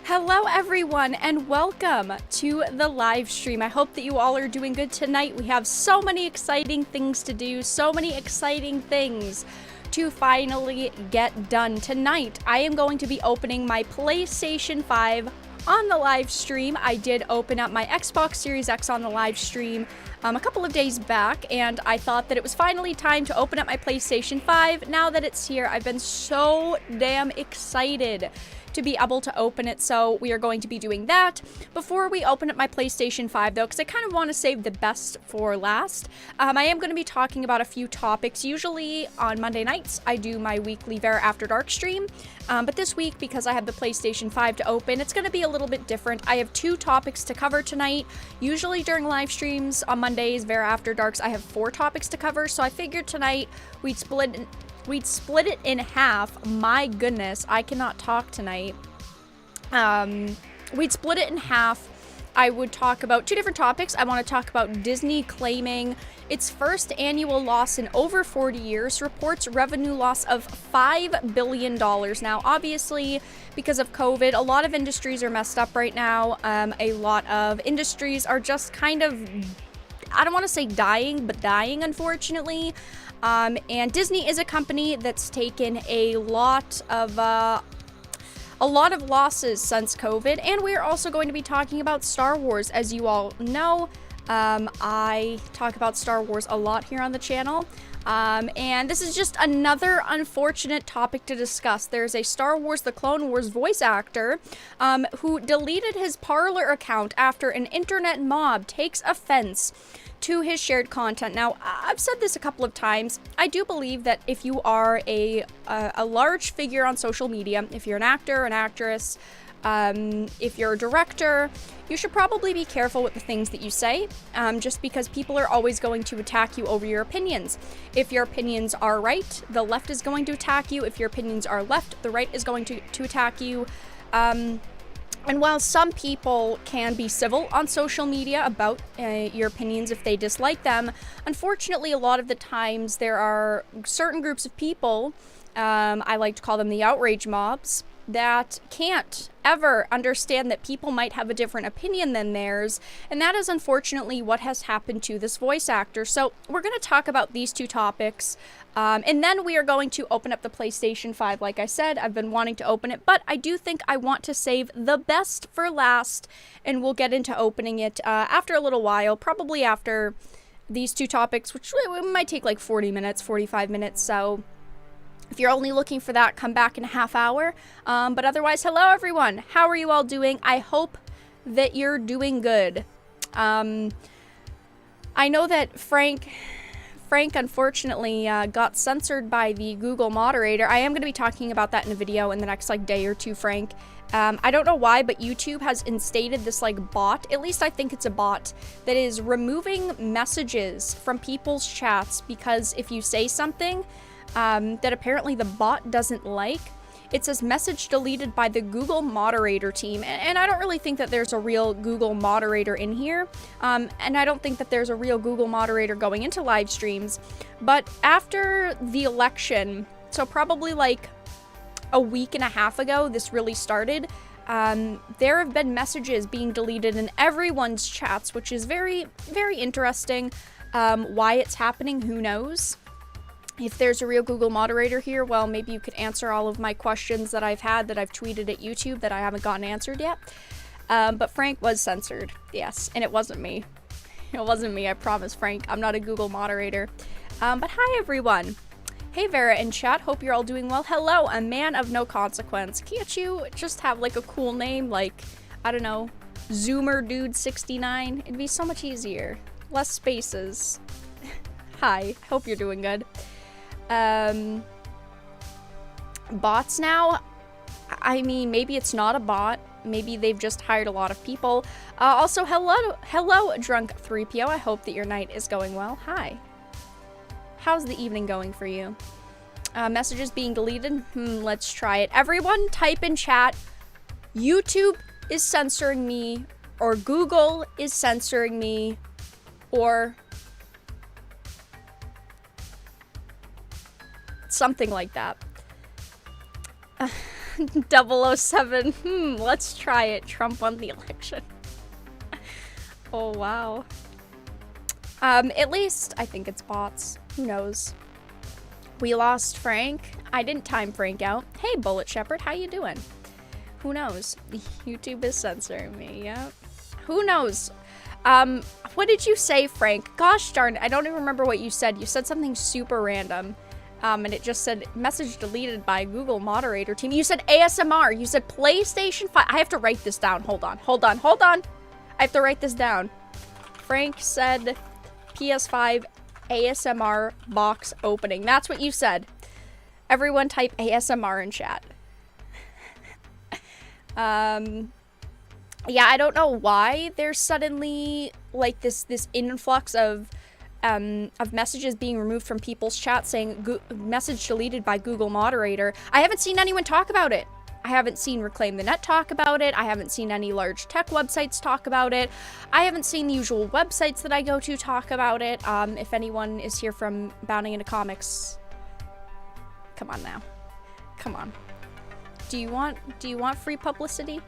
Hello everyone and welcome to the live stream. I hope that you all are doing good tonight. We have so many exciting things to do, so many exciting things to finally get done. Tonight, I am going to be opening my PlayStation 5 on the live stream. I did open up my Xbox Series X on the live stream a couple of days back, and I thought that it was finally time to open up my PlayStation 5. Now that it's here, I've been so damn excited to be able to open it, so we are going to be doing that. Before we open up my PlayStation 5 though, because I kind of want to save the best for last, I am going to be talking about a few topics. Usually on Monday nights I do my weekly Vera After Dark stream, but this week, because I have the PlayStation 5 to open, it's going to be a little bit different. I have two topics to cover tonight. Usually during live streams on Mondays, Vera After Darks, I have 4 topics to cover, so I figured tonight we'd split it in half. My goodness, I cannot talk tonight. We'd split it in half. I would talk about 2 different topics. I want to talk about Disney claiming its first annual loss in over 40 years, reports revenue loss of $5 billion. Now, obviously, because of COVID, a lot of industries are messed up right now. A lot of industries are just kind of, I don't want to say dying, but dying, unfortunately. And Disney is a company that's taken a lot of losses since COVID, and we're also going to be talking about Star Wars. As you all know, I talk about Star Wars a lot here on the channel, and this is just another unfortunate topic to discuss. There's a Star Wars The Clone Wars voice actor who deleted his Parler account after an internet mob takes offense to his shared content. Now, I've said this a couple of times. I do believe that if you are a large figure on social media, if you're an actor, an actress, if you're a director, you should probably be careful with the things that you say, just because people are always going to attack you over your opinions. If your opinions are right, the left is going to attack you. If your opinions are left, the right is going to attack you. And while some people can be civil on social media about your opinions if they dislike them, unfortunately, a lot of the times there are certain groups of people, I like to call them the outrage mobs, that can't ever understand that people might have a different opinion than theirs, and that is unfortunately what has happened to this voice actor. So we're going to talk about these 2 topics, and then we are going to open up the PlayStation 5. Like I said, I've been wanting to open it, but I do think I want to save the best for last, and we'll get into opening it after a little while, probably after these 2 topics, which might take like 40 minutes, 45 minutes, so if you're only looking for that, come back in a half hour. But otherwise, hello everyone. How are you all doing? I hope that you're doing good. I know that Frank unfortunately got censored by the Google moderator. I am going to be talking about that in a video in the next day or 2, Frank. I don't know why, but YouTube has instated this bot, at least I think it's a bot, that is removing messages from people's chats because if you say something that apparently the bot doesn't like, it says message deleted by the Google moderator team. And I don't really think that there's a real Google moderator in here. And I don't think that there's a real Google moderator going into live streams. But after the election, so probably a week and a half ago, this really started. There have been messages being deleted in everyone's chats, which is very, very interesting. Why it's happening, who knows? If there's a real Google moderator here, well, maybe you could answer all of my questions that I've had that I've tweeted at YouTube that I haven't gotten answered yet. But Frank was censored, yes, and it wasn't me. It wasn't me, I promise, Frank. I'm not a Google moderator. But hi, everyone. Hey, Vera in chat. Hope you're all doing well. Hello, a man of no consequence. Can't you just have, a cool name, I don't know, Zoomer Dude 69? It'd be so much easier. Less spaces. Hi, hope you're doing good. Bots now? I mean, maybe it's not a bot. Maybe they've just hired a lot of people. Also, hello, Drunk 3PO. I hope that your night is going well. Hi. How's the evening going for you? Messages being deleted? Let's try it. Everyone type in chat, YouTube is censoring me, or Google is censoring me, or something like that. 007. Let's try it. Trump won the election. Oh, wow. At least I think it's bots. Who knows? We lost Frank. I didn't time Frank out. Hey, Bullet Shepherd, how you doing? Who knows? YouTube is censoring me, yep. Who knows? What did you say, Frank? Gosh darn it, I don't even remember what you said. You said something super random. And it just said, message deleted by Google moderator team. You said ASMR. You said PlayStation 5. I have to write this down. Hold on. I have to write this down. Frank said PS5 ASMR box opening. That's what you said. Everyone type ASMR in chat. Yeah, I don't know why there's suddenly like this influx of messages being removed from people's chat saying message deleted by Google moderator. I haven't seen anyone talk about it. I haven't seen Reclaim the Net talk about it. I haven't seen any large tech websites talk about it. I haven't seen the usual websites that I go to talk about it. If anyone is here from Bounding into Comics, come on now. Come on. Do you want free publicity?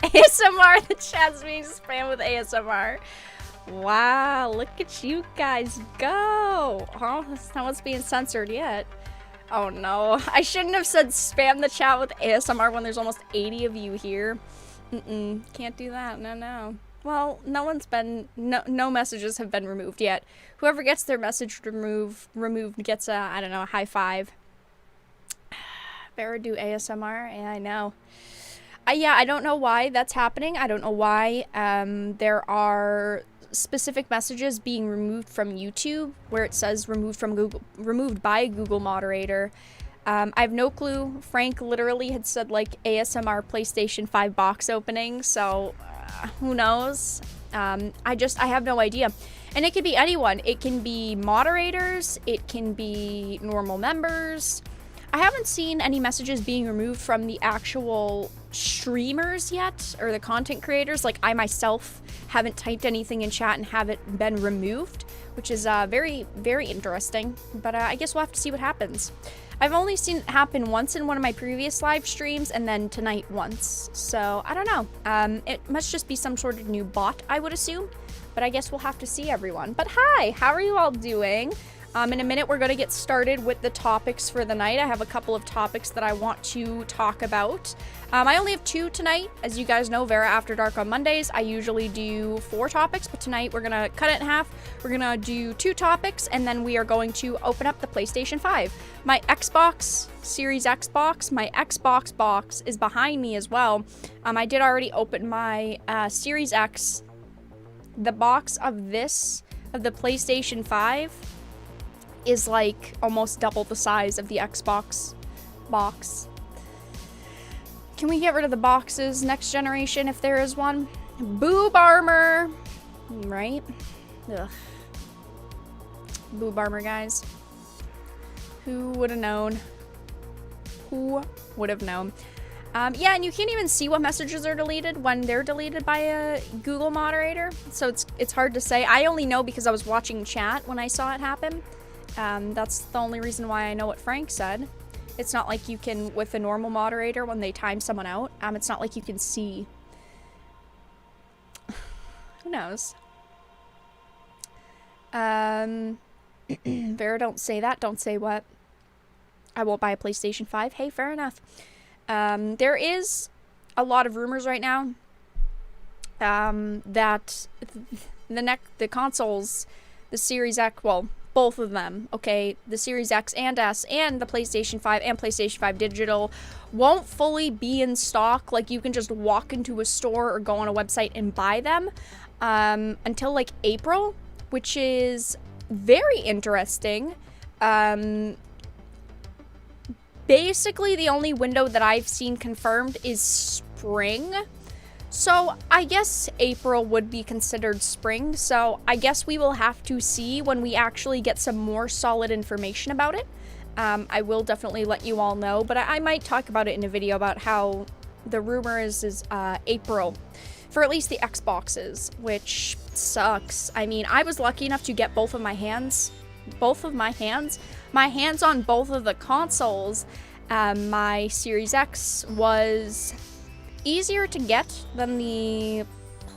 ASMR, the chat's being spammed with ASMR. Wow, look at you guys go. Oh, that's not what's being censored yet. Oh no, I shouldn't have said spam the chat with ASMR when there's almost 80 of you here. Can't do that, no. Well, no messages have been removed yet. Whoever gets their message removed gets a, I don't know, a high five. Better do ASMR, yeah, I know. Yeah, I don't know why that's happening. I don't know why there are specific messages being removed from YouTube where it says removed by Google moderator. I have no clue. Frank literally had said like ASMR PlayStation 5 box opening, so who knows? I have no idea. And it could be anyone. It can be moderators, it can be normal members. I haven't seen any messages being removed from the actual streamers yet, or the content creators. Like I myself haven't typed anything in chat and have it been removed, which is very, very interesting. But I guess we'll have to see what happens. I've only seen it happen once in one of my previous live streams, and then tonight once. So I don't know. It must just be some sort of new bot, I would assume. But I guess we'll have to see, everyone. But hi, how are you all doing? In a minute, we're going to get started with the topics for the night. I have a couple of topics that I want to talk about. I only have 2 tonight. As you guys know, Vera After Dark on Mondays, I usually do 4 topics, but tonight we're going to cut it in half. We're going to do 2 topics, and then we are going to open up the PlayStation 5. My Xbox, Series X box, my Xbox box is behind me as well. I did already open my Series X. The box of the PlayStation 5 is like almost double the size of the Xbox box. Can we get rid of the boxes next generation if there is one? Boob armor, right? Ugh. Boob armor, guys. Who would have known? Who would have known? Yeah, and you can't even see what messages are deleted when they're deleted by a Google moderator. So it's hard to say. I only know because I was watching chat when I saw it happen. That's the only reason why I know what Frank said. It's not like you can, with a normal moderator, when they time someone out, it's not like you can see. Who knows? Vera, don't say that. Don't say what? I won't buy a PlayStation 5. Hey, fair enough. There is a lot of rumors right now that the consoles, the Series X, well, both of them, okay, the Series X and S and the PlayStation 5 and PlayStation 5 Digital won't fully be in stock. Like, you can just walk into a store or go on a website and buy them until, like, April, which is very interesting. Basically, the only window that I've seen confirmed is spring. So I guess April would be considered spring. So I guess we will have to see when we actually get some more solid information about it. I will definitely let you all know, but I might talk about it in a video about how the rumor is April for at least the Xboxes, which sucks. I mean, I was lucky enough to get my hands on both of the consoles, My Series X was easier to get than the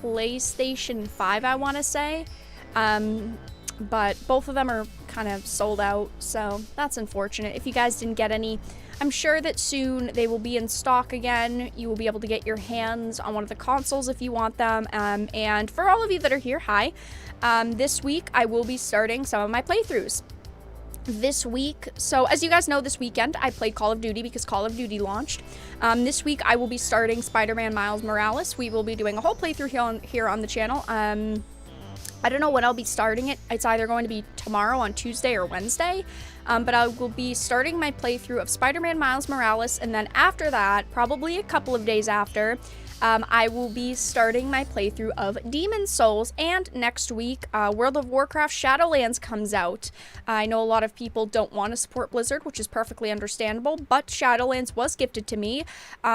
PlayStation 5, I want to say. But both of them are kind of sold out, so that's unfortunate. If you guys didn't get any, I'm sure that soon they will be in stock again. You will be able to get your hands on one of the consoles if you want them. And for all of you that are here, hi. This week I will be starting some of my playthroughs. This week, so as you guys know, this weekend I played Call of Duty because Call of Duty launched. This week I will be starting Spider-Man Miles Morales. We will be doing a whole playthrough here on the channel. I don't know when I'll be starting it. It's either going to be tomorrow on Tuesday or Wednesday. But I will be starting my playthrough of Spider-Man Miles Morales, and then after that, probably a couple of days after, I will be starting my playthrough of Demon's Souls, and next week, World of Warcraft Shadowlands comes out. I know a lot of people don't want to support Blizzard, which is perfectly understandable, but Shadowlands was gifted to me,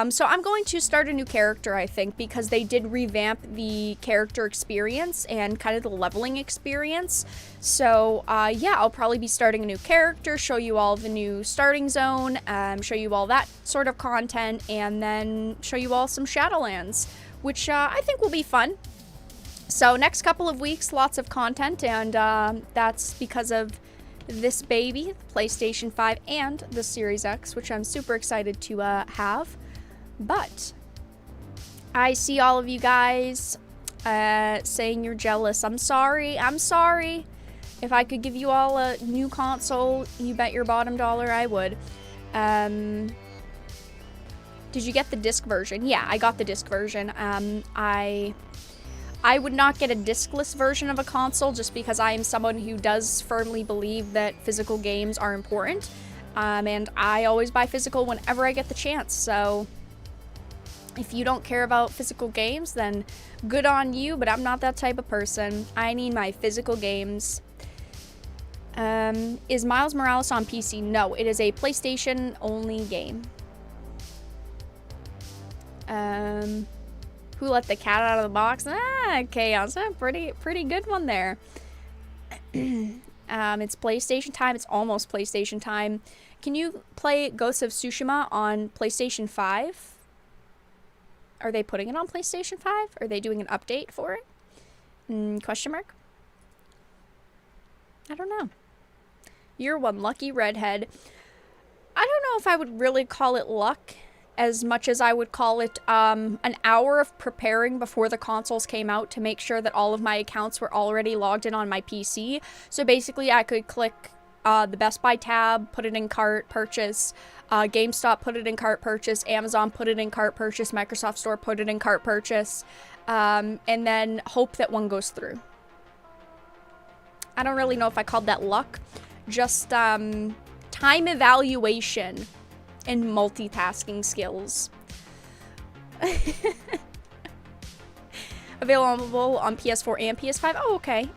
so I'm going to start a new character, I think, because they did revamp the character experience and kind of the leveling experience. So, yeah, I'll probably be starting a new character, show you all the new starting zone, show you all that sort of content, and then show you all some Shadowlands, which I think will be fun. So, next couple of weeks, lots of content, and that's because of this baby, the PlayStation 5 and the Series X, which I'm super excited to have. But I see all of you guys saying you're jealous. I'm sorry. If I could give you all a new console, you bet your bottom dollar I would. Did you get the disc version? Yeah, I got the disc version. I would not get a discless version of a console just because I am someone who does firmly believe that physical games are important. And I always buy physical whenever I get the chance. So if you don't care about physical games, then good on you, but I'm not that type of person. I need my physical games. Is Miles Morales on PC? No, it is a PlayStation only game. Who let the cat out of the box? Chaos. Pretty good one there. It's PlayStation time. It's almost PlayStation time. Can you play Ghost of Tsushima on PlayStation 5? Are they putting it on PlayStation 5? Are they doing an update for it? Question mark? I don't know. You're one lucky redhead. I don't know if I would really call it luck as much as I would call it an hour of preparing before the consoles came out to make sure that all of my accounts were already logged in on my PC. So basically I could click the Best Buy tab, put it in cart, purchase, GameStop, put it in cart, purchase, Amazon, put it in cart, purchase, Microsoft Store, put it in cart, purchase, and then hope that one goes through. I don't really know if I called that luck. Just time evaluation and multitasking skills. Available on PS4 and PS5. Oh, okay.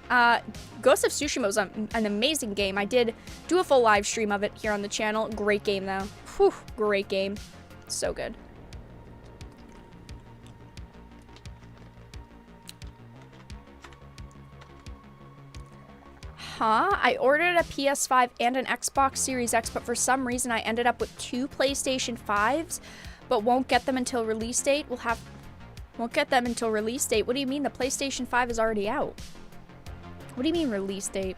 Ghost of Tsushima was an amazing game. I did do a full live stream of it here on the channel. Great game, though. Whew, great game. So good. I ordered a PS5 and an Xbox Series X, but for some reason I ended up with 2 PlayStation 5s, but won't get them until release date. Won't get them until release date. What do you mean? The PlayStation 5 is already out. What do you mean release date?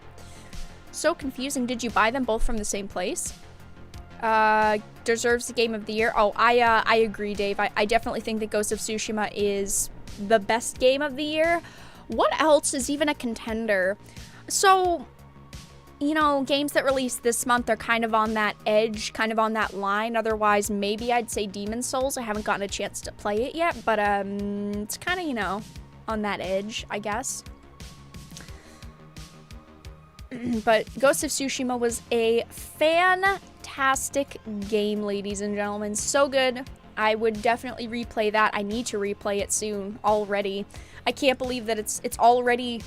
So confusing. Did you buy them both from the same place? Deserves the Game of the Year. Oh, I agree, Dave. I definitely think that Ghost of Tsushima is the best game of the year. What else is even a contender? So, you know, games that released this month are kind of on that edge, kind of on that line. Otherwise, maybe I'd say Demon's Souls. I haven't gotten a chance to play it yet, but it's kind of, you know, on that edge, I guess. But Ghost of Tsushima was a fantastic game, ladies and gentlemen. So good. I would definitely replay that. I need to replay it soon already. I can't believe that it's already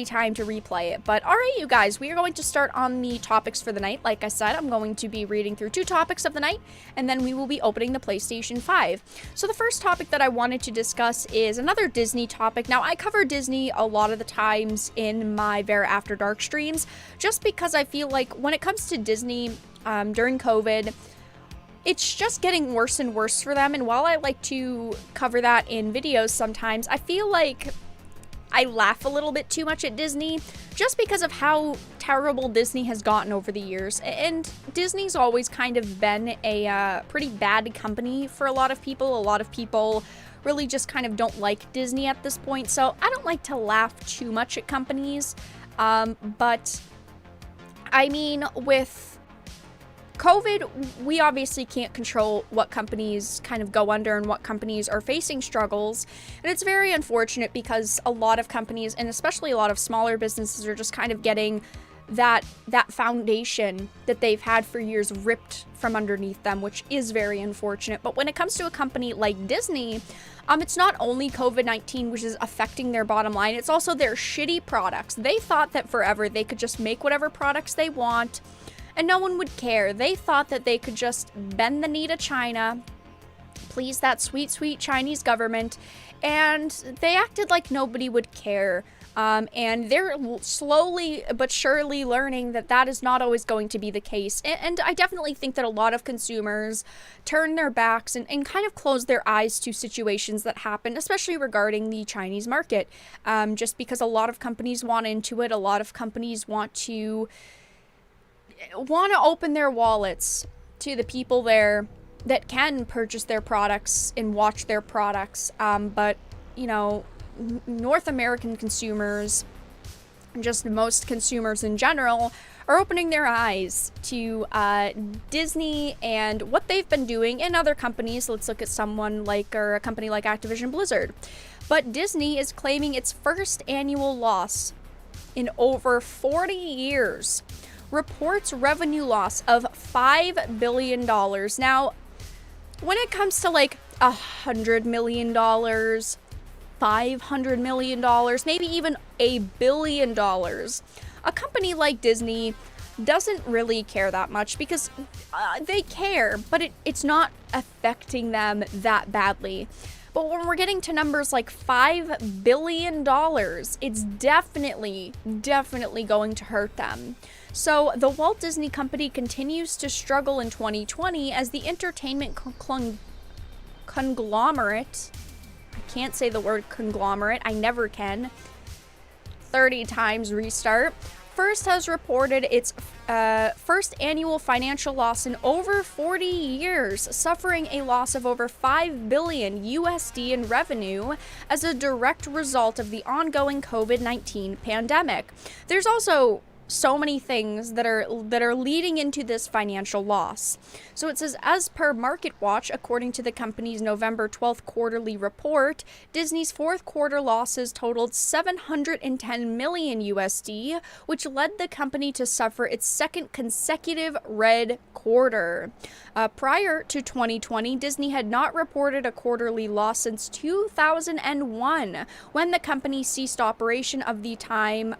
time to replay it. But alright, you guys, we are going to start on the topics for the night. Like I said, I'm going to be reading through 2 topics of the night, and then we will be opening the PlayStation 5. So the first topic that I wanted to discuss is another Disney topic. Now, I cover Disney a lot of the times in my Vera After Dark streams, just because I feel like when it comes to Disney, during COVID, it's just getting worse and worse for them. And while I like to cover that in videos sometimes, I feel like I laugh a little bit too much at Disney just because of how terrible Disney has gotten over the years. And Disney's always kind of been a pretty bad company for a lot of people. A lot of people really just kind of don't like Disney at this point. So I don't like to laugh too much at companies. But I mean, with COVID, we obviously can't control what companies kind of go under and what companies are facing struggles. And it's very unfortunate because a lot of companies, and especially a lot of smaller businesses, are just kind of getting that foundation that they've had for years ripped from underneath them, which is very unfortunate. But when it comes to a company like Disney, it's not only COVID-19 which is affecting their bottom line, it's also their shitty products. They thought that forever they could just make whatever products they want and no one would care. They thought that they could just bend the knee to China, please that sweet, sweet Chinese government, and they acted like nobody would care. And they're slowly but surely learning that that is not always going to be the case. And I definitely think that a lot of consumers turn their backs and kind of close their eyes to situations that happen, especially regarding the Chinese market, just because a lot of companies want into it. A lot of companies want to open their wallets to the people there that can purchase their products and watch their products. But, you know, North American consumers, just most consumers in general, are opening their eyes to Disney and what they've been doing in other companies. Let's look at a company like Activision Blizzard. But Disney is claiming its first annual loss in over 40 years. Reports revenue loss of $5 billion. Now, when it comes to like $100 million, $500 million, maybe even $1 billion, a company like Disney doesn't really care that much because they care, but it's not affecting them that badly. But when we're getting to numbers like $5 billion, it's definitely going to hurt them. So the Walt Disney Company continues to struggle in 2020 as the entertainment conglomerate, I can't say the word conglomerate, I never can, 30 times restart, first has reported its first annual financial loss in over 40 years, suffering a loss of over $5 billion USD in revenue as a direct result of the ongoing COVID-19 pandemic. There's also so many things that are leading into this financial loss. So it says, as per MarketWatch, according to the company's November 12th quarterly report, Disney's fourth quarter losses totaled $710 million USD, which led the company to suffer its second consecutive red quarter. Prior to 2020, Disney had not reported a quarterly loss since 2001, when the company ceased operation of the time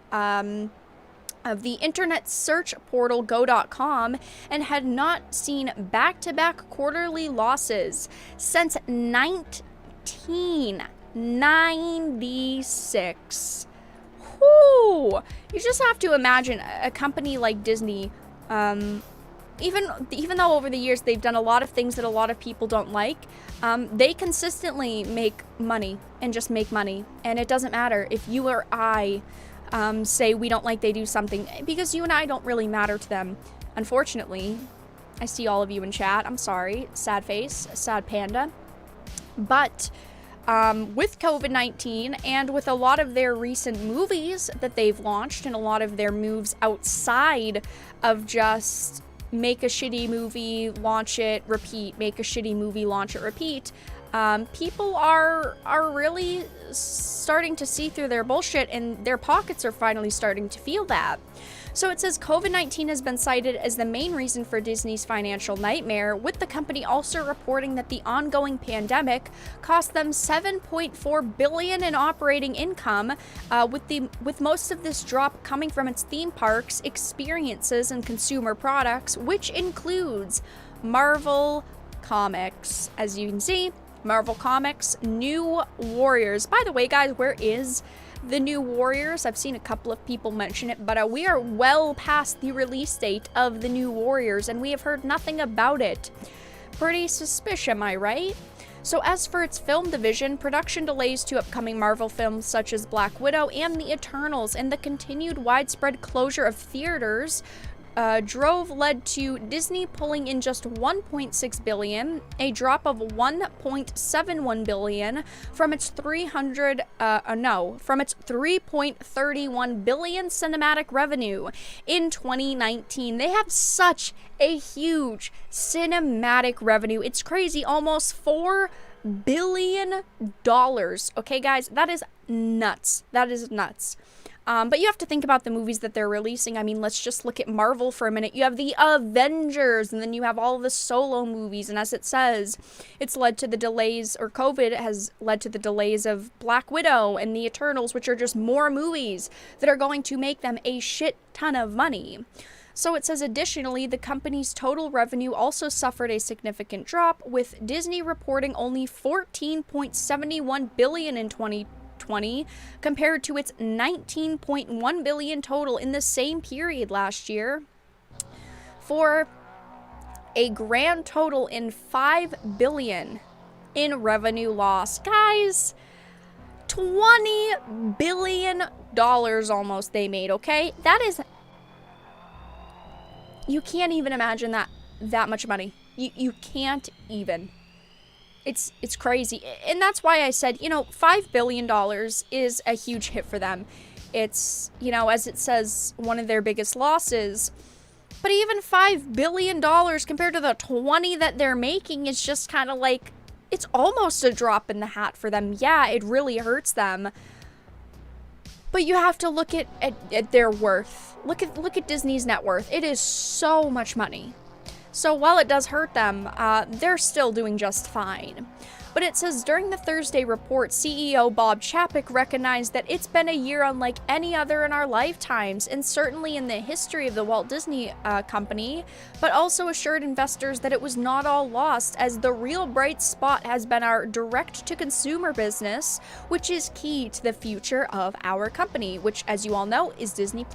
of the internet search portal Go.com and had not seen back-to-back quarterly losses since 1996. Whew! You just have to imagine a company like Disney, even though over the years they've done a lot of things that a lot of people don't like, they consistently make money and just make money. And it doesn't matter if you or I say we don't like they do something, because you and I don't really matter to them. Unfortunately, I see all of you in chat. I'm sorry. Sad face, sad panda. But with COVID-19 and with a lot of their recent movies that they've launched and a lot of their moves outside of just make a shitty movie, launch it, repeat, make a shitty movie, launch it, repeat, people are really starting to see through their bullshit, and their pockets are finally starting to feel that. So it says COVID-19 has been cited as the main reason for Disney's financial nightmare, with the company also reporting that the ongoing pandemic cost them $7.4 billion in operating income, with most of this drop coming from its theme parks, experiences, and consumer products, which includes Marvel Comics. As you can see, Marvel Comics, New Warriors. By the way, guys, where is the New Warriors? I've seen a couple of people mention it, but we are well past the release date of the New Warriors, and we have heard nothing about it. Pretty suspicious, am I right? So as for its film division, production delays to upcoming Marvel films such as Black Widow and The Eternals and the continued widespread closure of theaters led to Disney pulling in just $1.6 billion, a drop of $1.71 billion from its $3.31 billion cinematic revenue in 2019. They have such a huge cinematic revenue. It's crazy, almost $4 billion. Okay, guys, that is nuts. That is nuts. But you have to think about the movies that they're releasing. I mean, let's just look at Marvel for a minute. You have the Avengers, and then you have all the solo movies. And as it says, it's led to the delays, or COVID has led to the delays of Black Widow and The Eternals, which are just more movies that are going to make them a shit ton of money. So it says, additionally, the company's total revenue also suffered a significant drop, with Disney reporting only $14.71 billion in 2020 compared to its $19.1 billion total in the same period last year, for a grand total in $5 billion in revenue loss. Guys, $20 billion almost they made, okay? That is, you can't even imagine that much money. You can't even. It's crazy. And that's why I said, $5 billion is a huge hit for them. It's, as it says, one of their biggest losses. But even $5 billion compared to the 20 that they're making is just kind of like, it's almost a drop in the hat for them. Yeah, it really hurts them. But you have to look at their worth. Look at Disney's net worth. It is so much money. So while it does hurt them, they're still doing just fine. But it says, during the Thursday report, CEO Bob Chapek recognized that it's been a year unlike any other in our lifetimes, and certainly in the history of the Walt Disney Company, but also assured investors that it was not all lost, as the real bright spot has been our direct-to-consumer business, which is key to the future of our company, which, as you all know, is Disney+.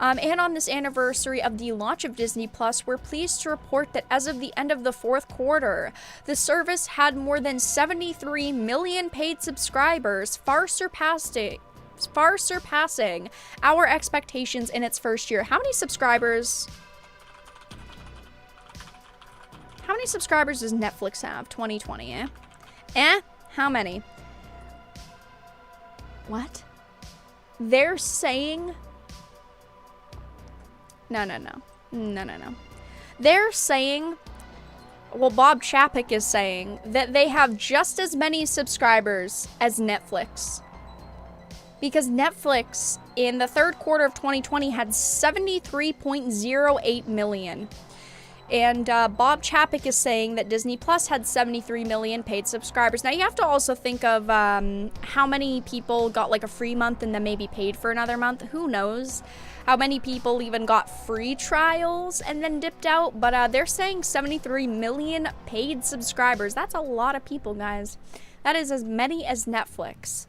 And on this anniversary of the launch of Disney+, we're pleased to report that as of the end of the fourth quarter, the service had more than 73 million paid subscribers, far surpassing our expectations in its first year. How many subscribers does Netflix have? 2020, How many? What? They're saying... No. They're saying, well, Bob Chapek is saying that they have just as many subscribers as Netflix. Because Netflix, in the third quarter of 2020, had 73.08 million. And Bob Chapek is saying that Disney Plus had 73 million paid subscribers. Now, you have to also think of how many people got like a free month and then maybe paid for another month. Who knows? How many people even got free trials and then dipped out? But they're saying 73 million paid subscribers. That's a lot of people, guys. That is as many as Netflix.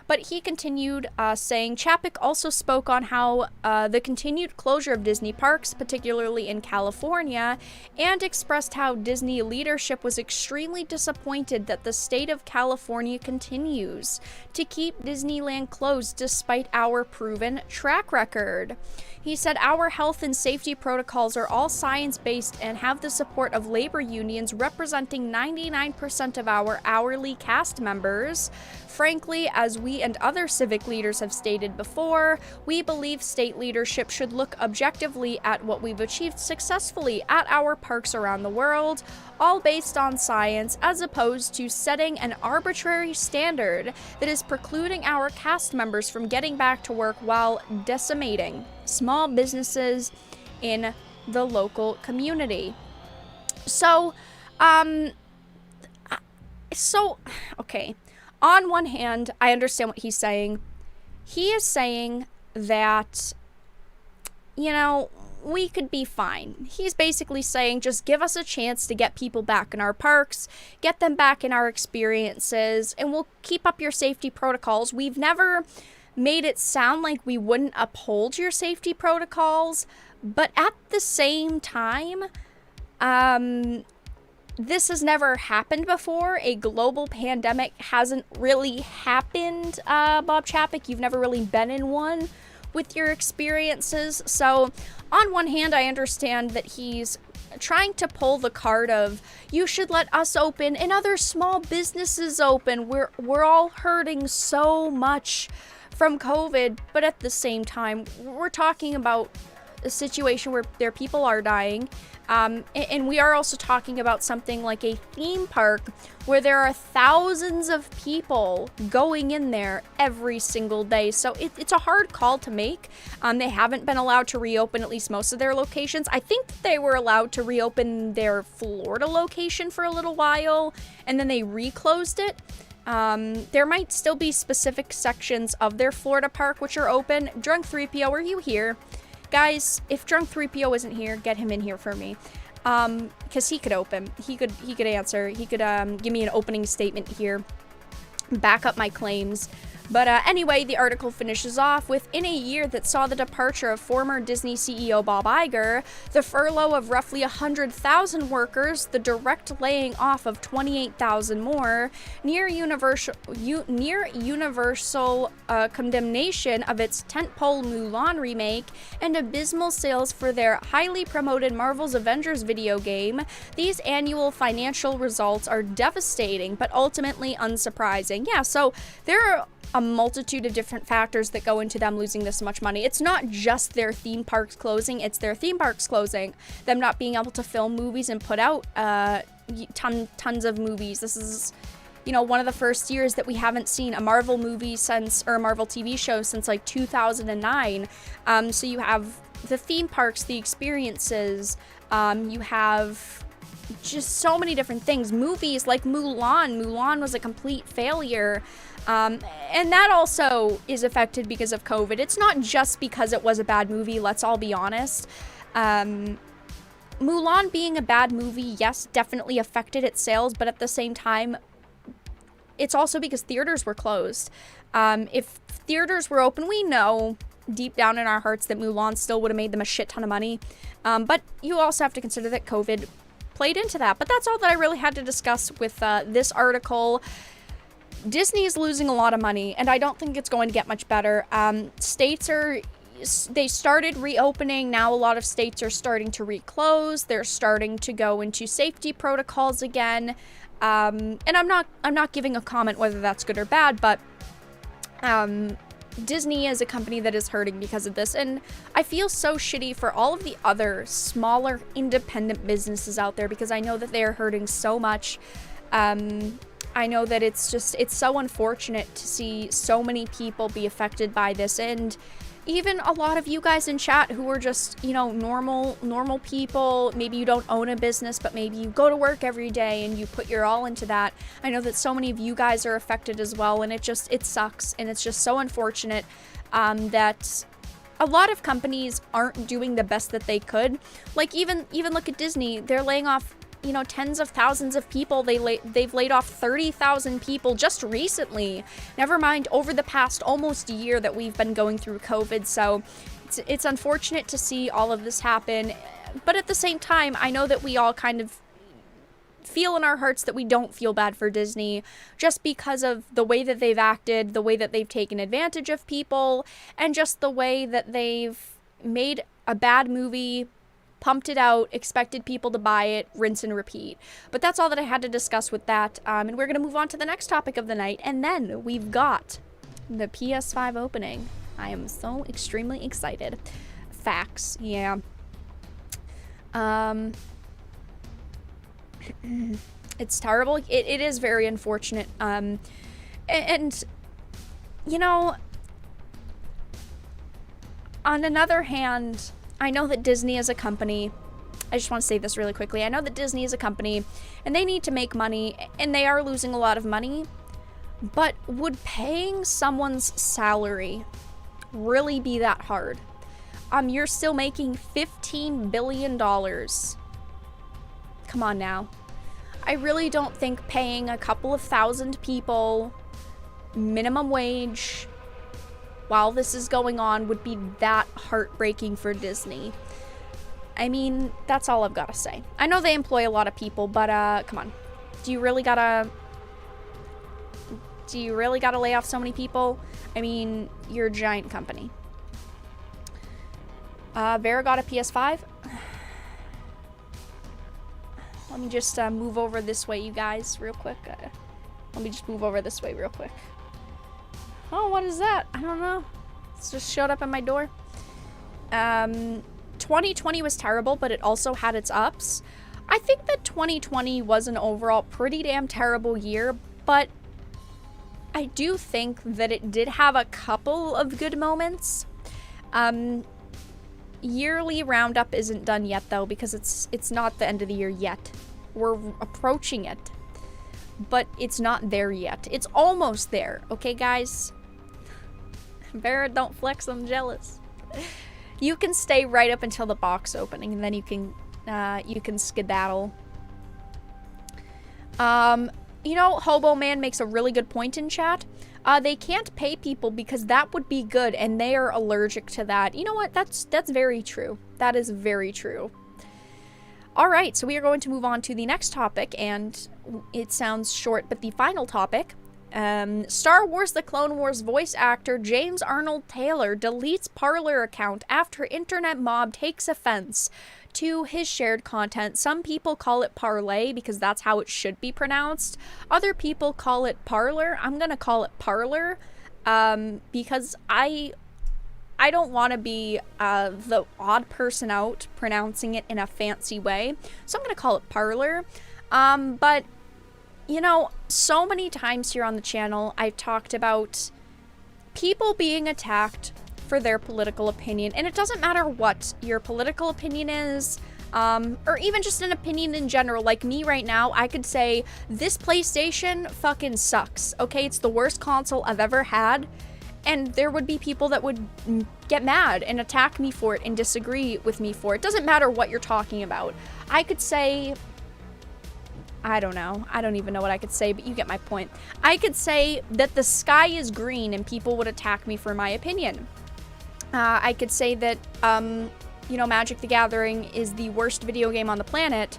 But he continued saying, Chapek also spoke on how the continued closure of Disney parks, particularly in California, and expressed how Disney leadership was extremely disappointed that the state of California continues to keep Disneyland closed despite our proven track record. He said, our health and safety protocols are all science-based and have the support of labor unions representing 99% of our hourly cast members. Frankly, as we and other civic leaders have stated before, we believe state leadership should look objectively at what we've achieved successfully at our parks around the world, all based on science, as opposed to setting an arbitrary standard that is precluding our cast members from getting back to work while decimating small businesses in the local community. So, okay. On one hand, I understand what he's saying. He is saying that, we could be fine. He's basically saying, just give us a chance to get people back in our parks, get them back in our experiences, and we'll keep up your safety protocols. We've never made it sound like we wouldn't uphold your safety protocols, but at the same time, this has never happened before. A global pandemic hasn't really happened, Bob Chapek. You've never really been in one with your experiences. So on one hand, I understand that he's trying to pull the card of, you should let us open and other small businesses open. We're all hurting so much from COVID, but at the same time, we're talking about a situation where their people are dying. And we are also talking about something like a theme park where there are thousands of people going in there every single day. So it's a hard call to make. They haven't been allowed to reopen at least most of their locations. I think they were allowed to reopen their Florida location for a little while, and then they reclosed it. There might still be specific sections of their Florida park which are open. Drunk 3PO, are you here? Guys, if Drunk 3PO isn't here, get him in here for me. Because he could open. He could answer. He could give me an opening statement here. Back up my claims. But anyway, the article finishes off with, in a year that saw the departure of former Disney CEO Bob Iger, the furlough of roughly 100,000 workers, the direct laying off of 28,000 more, near universal condemnation of its tentpole Mulan remake, and abysmal sales for their highly promoted Marvel's Avengers video game, these annual financial results are devastating, but ultimately unsurprising. Yeah, so there are a multitude of different factors that go into them losing this much money. It's not just their theme parks closing, it's their theme parks closing, them not being able to film movies and put out tons of movies. This is, you know, one of the first years that we haven't seen a Marvel movie since, or a Marvel TV show since like 2009. So you have the theme parks, the experiences, you have just so many different things. Movies like Mulan was a complete failure. And that also is affected because of COVID. It's not just because it was a bad movie, let's all be honest. Mulan being a bad movie, yes, definitely affected its sales, but at the same time, it's also because theaters were closed. If theaters were open, we know deep down in our hearts that Mulan still would have made them a shit ton of money. But you also have to consider that COVID played into that. But that's all that I really had to discuss with this article. Disney is losing a lot of money, and I don't think it's going to get much better. They started reopening. Now a lot of states are starting to reclose. They're starting to go into safety protocols again. And I'm not giving a comment whether that's good or bad, but Disney is a company that is hurting because of this, and I feel so shitty for all of the other smaller independent businesses out there because I know that they are hurting so much. I know that it's so unfortunate to see so many people be affected by this, and even a lot of you guys in chat who are just, you know, normal people. Maybe you don't own a business, but maybe you go to work every day and you put your all into that. I know that so many of you guys are affected as well, and it sucks, and it's just so unfortunate that a lot of companies aren't doing the best that they could. Like even look at Disney. They're laying off, you know, tens of thousands of people. They've laid off 30,000 people just recently. Never mind over the past almost year that we've been going through COVID. So it's unfortunate to see all of this happen. But at the same time, I know that we all kind of feel in our hearts that we don't feel bad for Disney just because of the way that they've acted, the way that they've taken advantage of people, and just the way that they've made a bad movie, pumped it out, expected people to buy it, rinse and repeat. But that's all that I had to discuss with that. And we're going to move on to the next topic of the night. And then we've got the PS5 opening. I am so extremely excited. Facts, yeah. It's terrible. It is very unfortunate. And, you know, on another hand, I know that Disney is a company. I just want to say this really quickly. I know that Disney is a company, and they need to make money, and they are losing a lot of money. But would paying someone's salary really be that hard? You're still making $15 billion. Come on now. I really don't think paying a couple of thousand people minimum wage while this is going on would be that heartbreaking for Disney. I mean, that's all I've got to say. I know they employ a lot of people, but come on. Do you really gotta lay off so many people? I mean, you're a giant company. Vera got a PS5. Let me just move over this way, you guys, real quick. Let me just move over this way real quick. Oh, what is that? I don't know. It's just showed up at my door. 2020 was terrible, but it also had its ups. I think that 2020 was an overall pretty damn terrible year, but I do think that it did have a couple of good moments. Yearly roundup isn't done yet, though, because it's not the end of the year yet. We're approaching it, but it's not there yet. It's almost there, okay, guys? Vera, don't flex, I'm jealous. You can stay right up until the box opening, and then you can skedaddle. You know, Hobo Man makes a really good point in chat. They can't pay people because that would be good, and they are allergic to that. You know what? That's very true. That is very true. All right, so we are going to move on to the next topic, and it sounds short, but the final topic. Star Wars: The Clone Wars voice actor James Arnold Taylor deletes Parler account after internet mob takes offense to his shared content. Some people call it parlay because that's how it should be pronounced. Other people call it Parler. I'm gonna call it Parler because I don't want to be the odd person out pronouncing it in a fancy way, so I'm gonna call it Parler. But you know, so many times here on the channel I've talked about people being attacked for their political opinion, and it doesn't matter what your political opinion is, or even just an opinion in general. Like me right now, I could say this PlayStation fucking sucks, okay? It's the worst console I've ever had, and there would be people that would get mad and attack me for it and disagree with me for it. Doesn't matter what you're talking about. I could say, I don't know. I don't even know what I could say, but you get my point. I could say that the sky is green and people would attack me for my opinion. I could say that, you know, Magic the Gathering is the worst video game on the planet.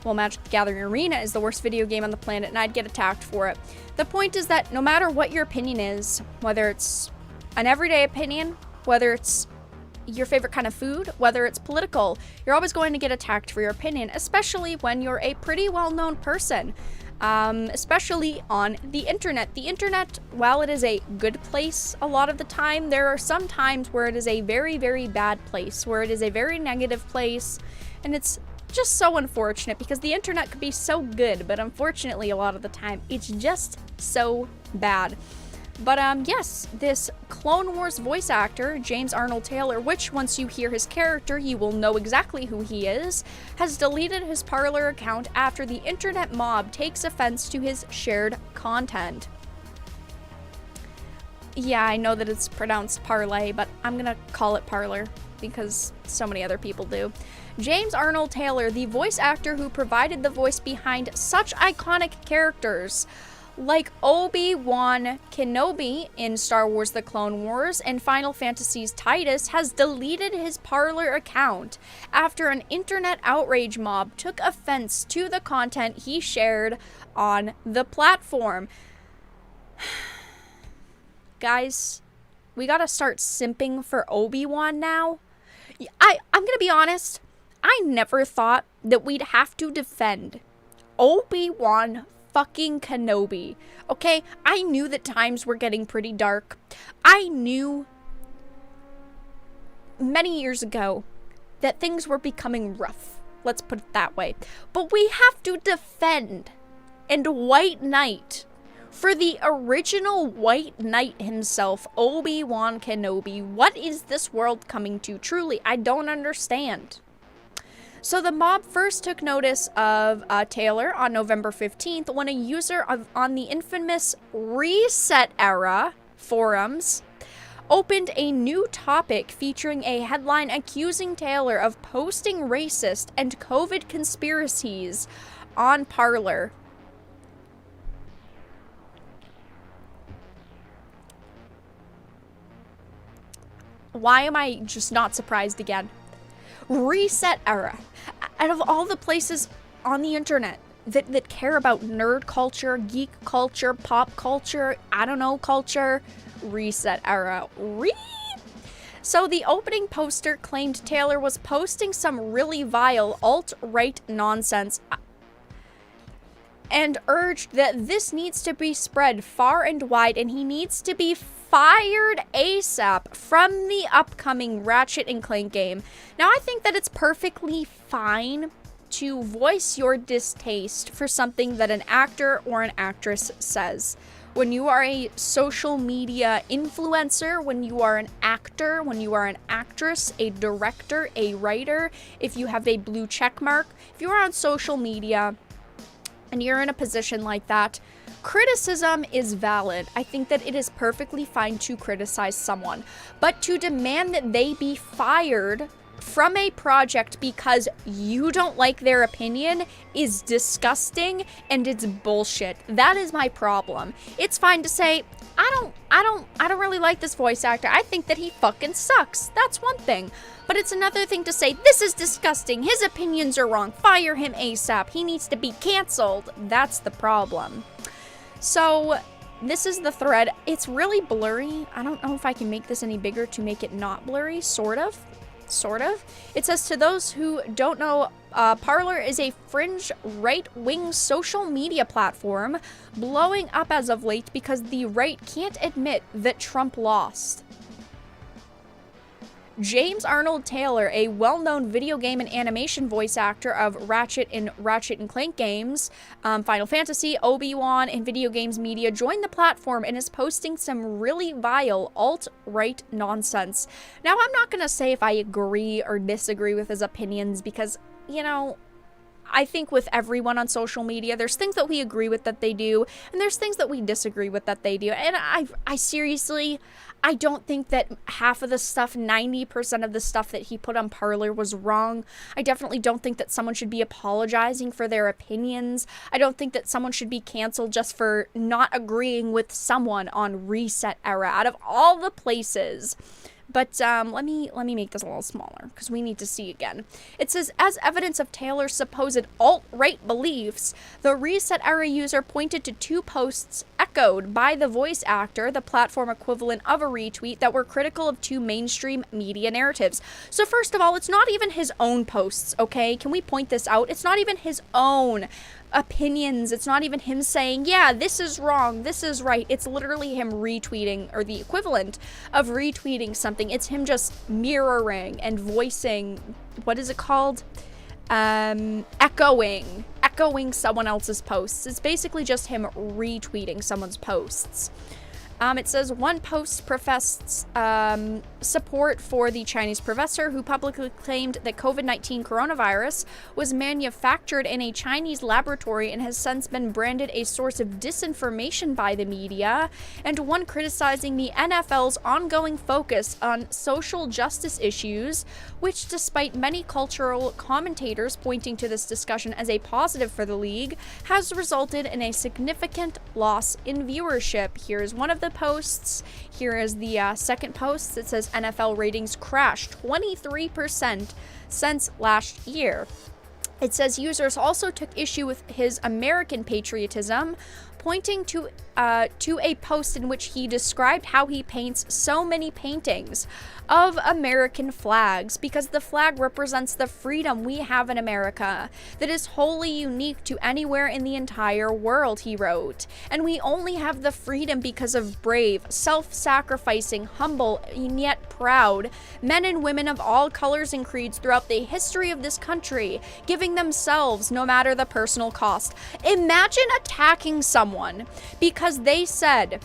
Well, Magic the Gathering Arena is the worst video game on the planet, and I'd get attacked for it. The point is that no matter what your opinion is, whether it's an everyday opinion, whether it's your favorite kind of food, whether it's political, you're always going to get attacked for your opinion, especially when you're a pretty well-known person. Especially on the internet. The internet, while it is a good place a lot of the time, there are some times where it is a very, very bad place, where it is a very negative place, and it's just so unfortunate because the internet could be so good, but unfortunately a lot of the time it's just so bad. But yes, this Clone Wars voice actor, James Arnold Taylor, which once you hear his character, you will know exactly who he is, has deleted his Parler account after the internet mob takes offense to his shared content. Yeah, I know that it's pronounced parlay, but I'm gonna call it Parler because so many other people do. James Arnold Taylor, the voice actor who provided the voice behind such iconic characters like Obi-Wan Kenobi in Star Wars: The Clone Wars and Final Fantasy's Tidus, has deleted his Parler account after an internet outrage mob took offense to the content he shared on the platform. Guys, we gotta start simping for Obi-Wan now. I'm gonna be honest, I never thought that we'd have to defend Obi-Wan fucking Kenobi. Okay, I knew that times were getting pretty dark. I knew many years ago that things were becoming rough. Let's put it that way. But we have to defend and White Knight for the original White Knight himself, Obi-Wan Kenobi. What is this world coming to? Truly, I don't understand. So the mob first took notice of Taylor on November 15th when a user on the infamous Reset Era forums opened a new topic featuring a headline accusing Taylor of posting racist and COVID conspiracies on Parler. Why am I just not surprised again? Reset Era. Out of all the places on the internet that care about nerd culture, geek culture, pop culture, I don't know, culture, Reset Era. So the opening poster claimed Taylor was posting some really vile alt-right nonsense and urged that this needs to be spread far and wide and he needs to be fired ASAP from the upcoming Ratchet & Clank game. Now, I think that it's perfectly fine to voice your distaste for something that an actor or an actress says. When you are a social media influencer, when you are an actor, when you are an actress, a director, a writer, if you have a blue check mark, if you are on social media and you're in a position like that, criticism is valid. I think that it is perfectly fine to criticize someone, but to demand that they be fired from a project because you don't like their opinion is disgusting and it's bullshit. That is my problem. It's fine to say, I don't really like this voice actor. I think that he fucking sucks. That's one thing. But it's another thing to say, this is disgusting. His opinions are wrong. Fire him ASAP. He needs to be canceled. That's the problem. So this is the thread. It's really blurry. I don't know if I can make this any bigger to make it not blurry. Sort of. It says, to those who don't know, Parler is a fringe right-wing social media platform blowing up as of late because the right can't admit that Trump lost. James Arnold Taylor, a well-known video game and animation voice actor of Ratchet & Clank games, Final Fantasy, Obi-Wan, and video games media, joined the platform and is posting some really vile alt-right nonsense. Now, I'm not going to say if I agree or disagree with his opinions because, you know, I think with everyone on social media, there's things that we agree with that they do, and there's things that we disagree with that they do. And I seriously, I don't think that half of the stuff, 90% of the stuff that he put on Parler was wrong. I definitely don't think that someone should be apologizing for their opinions. I don't think that someone should be canceled just for not agreeing with someone on Reset Era out of all the places. But let me make this a little smaller because we need to see again. It says, as evidence of Taylor's supposed alt-right beliefs, the Reset Era user pointed to two posts echoed by the voice actor, the platform equivalent of a retweet, that were critical of two mainstream media narratives. So first of all, it's not even his own posts, okay? Can we point this out? It's not even his own opinions. It's not even him saying, yeah, this is wrong, this is right. It's literally him retweeting, or the equivalent of retweeting something. It's him just mirroring and voicing, what is it called? Echoing someone else's posts. It's basically just him retweeting someone's posts. It says one post professed support for the Chinese professor who publicly claimed that COVID-19 coronavirus was manufactured in a Chinese laboratory and has since been branded a source of disinformation by the media, and one criticizing the NFL's ongoing focus on social justice issues, which, despite many cultural commentators pointing to this discussion as a positive for the league, has resulted in a significant loss in viewership. Here's one of the posts. Here is the second post. It says NFL ratings crashed 23% since last year. It says users also took issue with his American patriotism, pointing to a post in which he described how he paints so many paintings of American flags because the flag represents the freedom we have in America that is wholly unique to anywhere in the entire world, he wrote. And we only have the freedom because of brave, self-sacrificing, humble, and yet proud men and women of all colors and creeds throughout the history of this country, giving themselves no matter the personal cost. Imagine attacking someone because they said,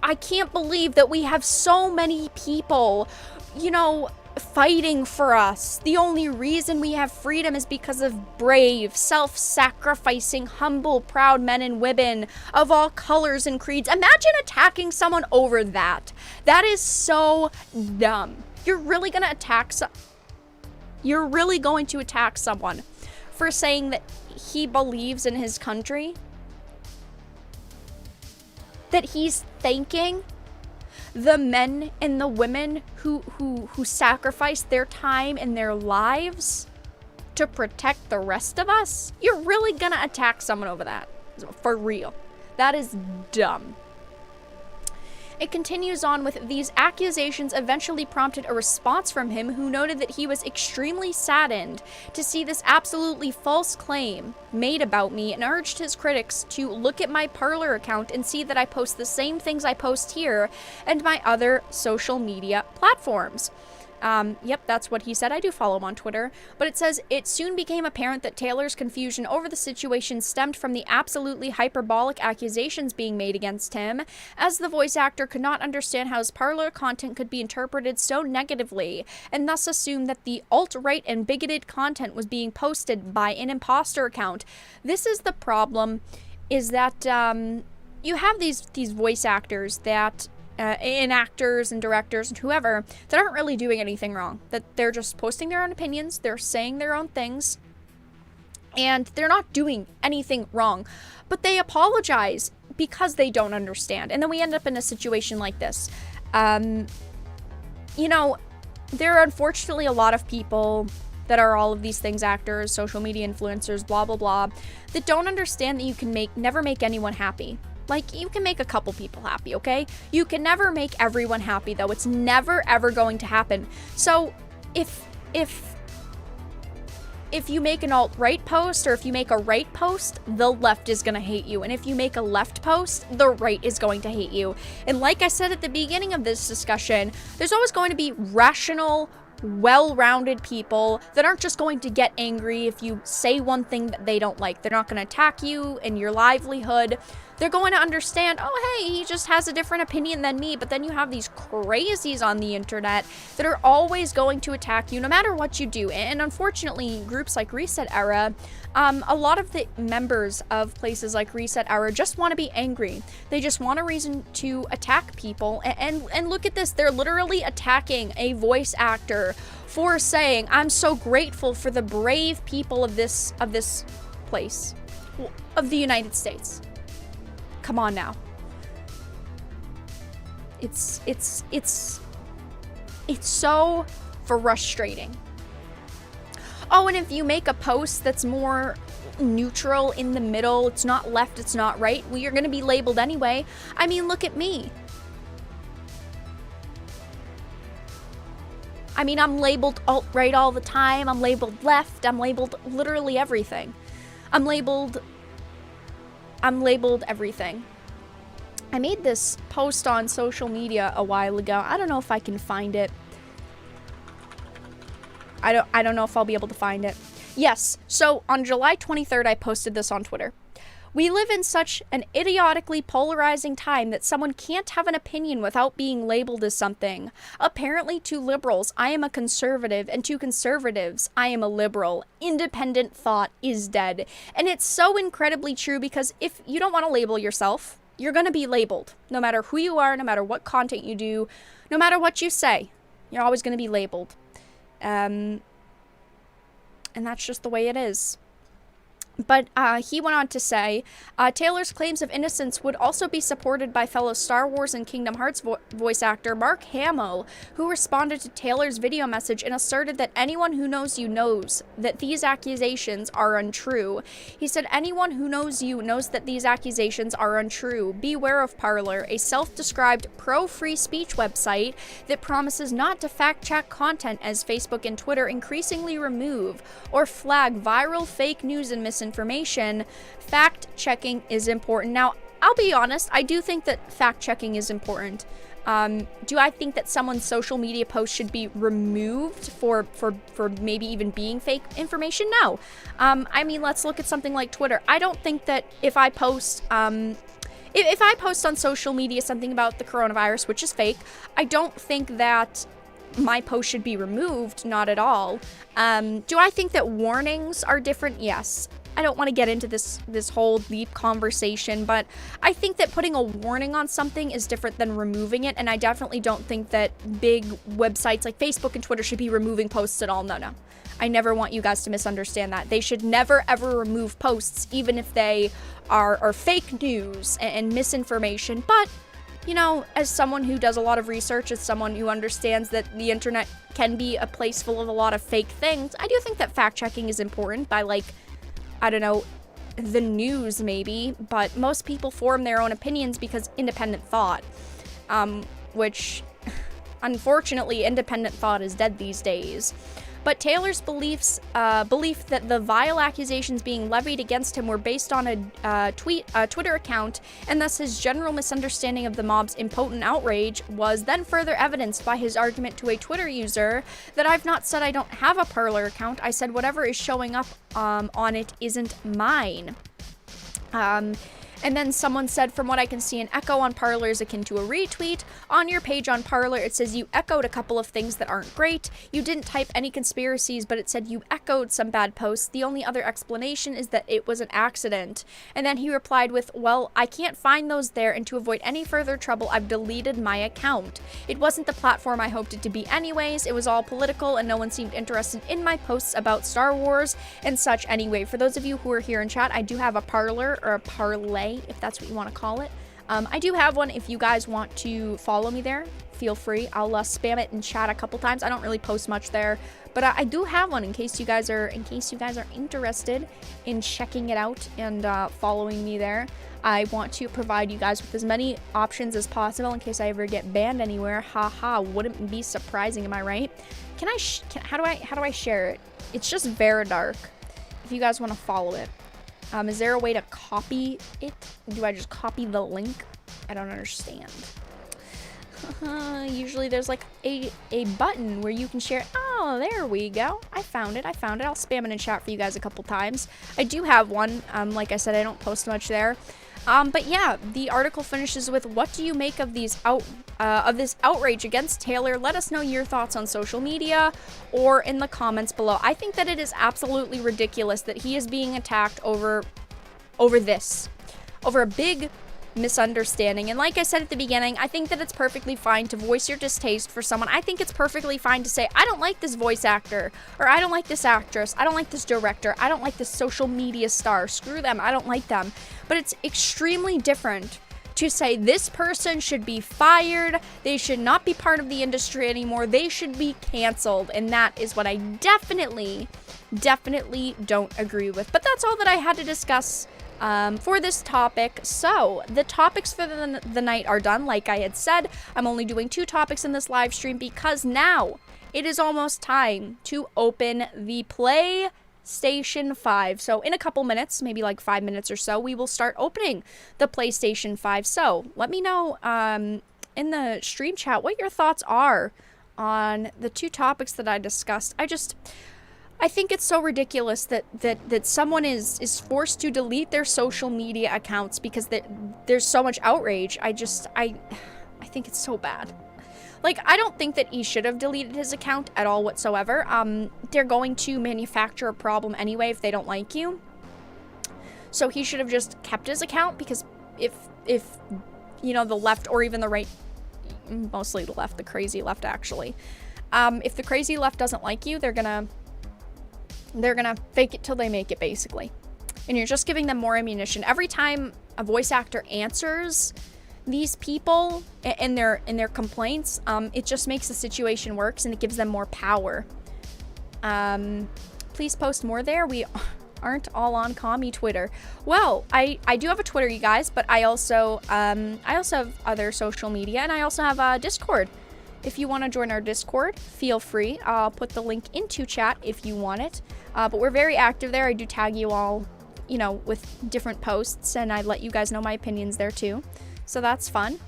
I can't believe that we have so many people, you know, fighting for us. The only reason we have freedom is because of brave, self-sacrificing, humble, proud men and women of all colors and creeds. Imagine attacking someone over that. That is so dumb. You're really going to attack someone for saying that he believes in his country? That he's thanking the men and the women who sacrifice their time and their lives to protect the rest of us? You're really gonna attack someone over that? For real. That is dumb. It continues on with, these accusations eventually prompted a response from him, who noted that he was extremely saddened to see this absolutely false claim made about me, and urged his critics to look at my Parler account and see that I post the same things I post here and my other social media platforms. Yep, that's what he said. I do follow him on Twitter. But it says, it soon became apparent that Taylor's confusion over the situation stemmed from the absolutely hyperbolic accusations being made against him, as the voice actor could not understand how his Parler content could be interpreted so negatively, and thus assumed that the alt-right and bigoted content was being posted by an imposter account. This is the problem, is that you have these voice actors that and actors and directors and whoever that aren't really doing anything wrong, that they're just posting their own opinions, they're saying their own things, and they're not doing anything wrong, but they apologize because they don't understand. And then we end up in a situation like this. You know, there are unfortunately a lot of people that are all of these things, actors, social media influencers, blah blah blah, that don't understand that you can never make anyone happy. Like, you can make a couple people happy, okay? You can never make everyone happy, though. It's never, ever going to happen. So, if you make an alt-right post, or if you make a right post, the left is gonna hate you. And if you make a left post, the right is going to hate you. And like I said at the beginning of this discussion, there's always going to be rational, well-rounded people that aren't just going to get angry if you say one thing that they don't like. They're not going to attack you and your livelihood. They're going to understand, oh, hey, he just has a different opinion than me. But then you have these crazies on the internet that are always going to attack you no matter what you do. And unfortunately, groups like Reset Era, a lot of the members of places like Reset Era just want to be angry. They just want a reason to attack people. And look at this. They're literally attacking a voice actor for saying, I'm so grateful for the brave people of this place, of the United States. Come on now. It's so frustrating. Oh, and if you make a post that's more neutral in the middle, it's not left, it's not right, well, you're gonna be labeled anyway. I mean, look at me. I mean, I'm labeled alt-right all the time. I'm labeled left. I'm labeled literally everything. I'm labeled everything. I made this post on social media a while ago. I don't know if I can find it. I don't know if I'll be able to find it. Yes, so on July 23rd, I posted this on Twitter. We live in such an idiotically polarizing time that someone can't have an opinion without being labeled as something. Apparently, to liberals, I am a conservative, and to conservatives, I am a liberal. Independent thought is dead. And it's so incredibly true, because if you don't want to label yourself, you're going to be labeled. No matter who you are, no matter what content you do, no matter what you say, you're always going to be labeled. And that's just the way it is. But he went on to say, Taylor's claims of innocence would also be supported by fellow Star Wars and Kingdom Hearts voice actor Mark Hamill, who responded to Taylor's video message and asserted that anyone who knows you knows that these accusations are untrue. He said, anyone who knows you knows that these accusations are untrue. Beware of Parler, a self-described pro-free speech website that promises not to fact-check content, as Facebook and Twitter increasingly remove or flag viral fake news and misinformation. Fact-checking is important. Now, I'll be honest, I do think that fact-checking is important. Do I think that someone's social media post should be removed for maybe even being fake information? No. I mean, let's look at something like Twitter. I don't think that if I post, if I post on social media something about the coronavirus, which is fake, I don't think that my post should be removed. Not at all. Do I think that warnings are different? Yes. I don't want to get into this whole deep conversation, but I think that putting a warning on something is different than removing it, and I definitely don't think that big websites like Facebook and Twitter should be removing posts at all. No. I never want you guys to misunderstand that. They should never, ever remove posts, even if they are fake news and misinformation, but you know, as someone who does a lot of research, as someone who understands that the internet can be a place full of a lot of fake things, I do think that fact checking is important by, like, I don't know, the news maybe, but most people form their own opinions because independent thought, which unfortunately independent thought is dead these days. But Taylor's belief that the vile accusations being levied against him were based on a Twitter account, and thus his general misunderstanding of the mob's impotent outrage, was then further evidenced by his argument to a Twitter user that I've not said I don't have a Parler account. I said whatever is showing up on it isn't mine. And then someone said, from what I can see, an echo on Parler is akin to a retweet. On your page on Parler, it says you echoed a couple of things that aren't great. You didn't type any conspiracies, but it said you echoed some bad posts. The only other explanation is that it was an accident. And then he replied with, well, I can't find those there, and to avoid any further trouble, I've deleted my account. It wasn't the platform I hoped it to be anyways. It was all political, and no one seemed interested in my posts about Star Wars and such anyway. For those of you who are here in chat, I do have a Parler, or a Parlay, if that's what you want to call it. I do have one. If you guys want to follow me there, feel free. I'll spam it in chat a couple times. I don't really post much there, but I do have one in case you guys are interested in checking it out and following me there. I want to provide you guys with as many options as possible in case I ever get banned anywhere. Haha, wouldn't be surprising, am I right? How do I share it? It's just Varadark. If you guys want to follow it. Is there a way to copy it? Do I just copy the link? I don't understand. Usually there's like a button where you can share. Oh, there we go. I found it. I'll spam it in chat for you guys a couple times. I do have one. Like I said, I don't post much there. But yeah, the article finishes with, what do you make of these of this outrage against Taylor? Let us know your thoughts on social media or in the comments below. I think that it is absolutely ridiculous that he is being attacked over a big misunderstanding. And like I said at the beginning, I think that it's perfectly fine to voice your distaste for someone. I think it's perfectly fine to say, I don't like this voice actor, or I don't like this actress, I don't like this director, I don't like this social media star, screw them, I don't like them. But it's extremely different to say this person should be fired, they should not be part of the industry anymore, they should be canceled. And that is what I definitely don't agree with. But that's all that I had to discuss for this topic. So the topics for the night are done. Like I had said, I'm only doing 2 topics in this live stream because now it is almost time to open the PlayStation 5. So in a couple minutes, maybe like 5 minutes or so, we will start opening the PlayStation 5. So let me know in the stream chat what your thoughts are on the 2 topics that I discussed. I think it's so ridiculous that someone is forced to delete their social media accounts because there's so much outrage. I think it's so bad. Like, I don't think that he should have deleted his account at all whatsoever. They're going to manufacture a problem anyway if they don't like you. So he should have just kept his account, because if you know, the left or even the right, mostly the left, the crazy left actually, if the crazy left doesn't like you, they're gonna fake it till they make it, basically. And you're just giving them more ammunition. Every time a voice actor answers these people in their complaints, it just makes the situation worse and it gives them more power. Please post more there. We aren't all on commie Twitter. Well, I do have a Twitter, you guys, but I also have other social media, and I also have a Discord. If you want to join our Discord, feel free. I'll put the link into chat if you want it. But we're very active there. I do tag you all, you know, with different posts, and I let you guys know my opinions there too. So that's fun.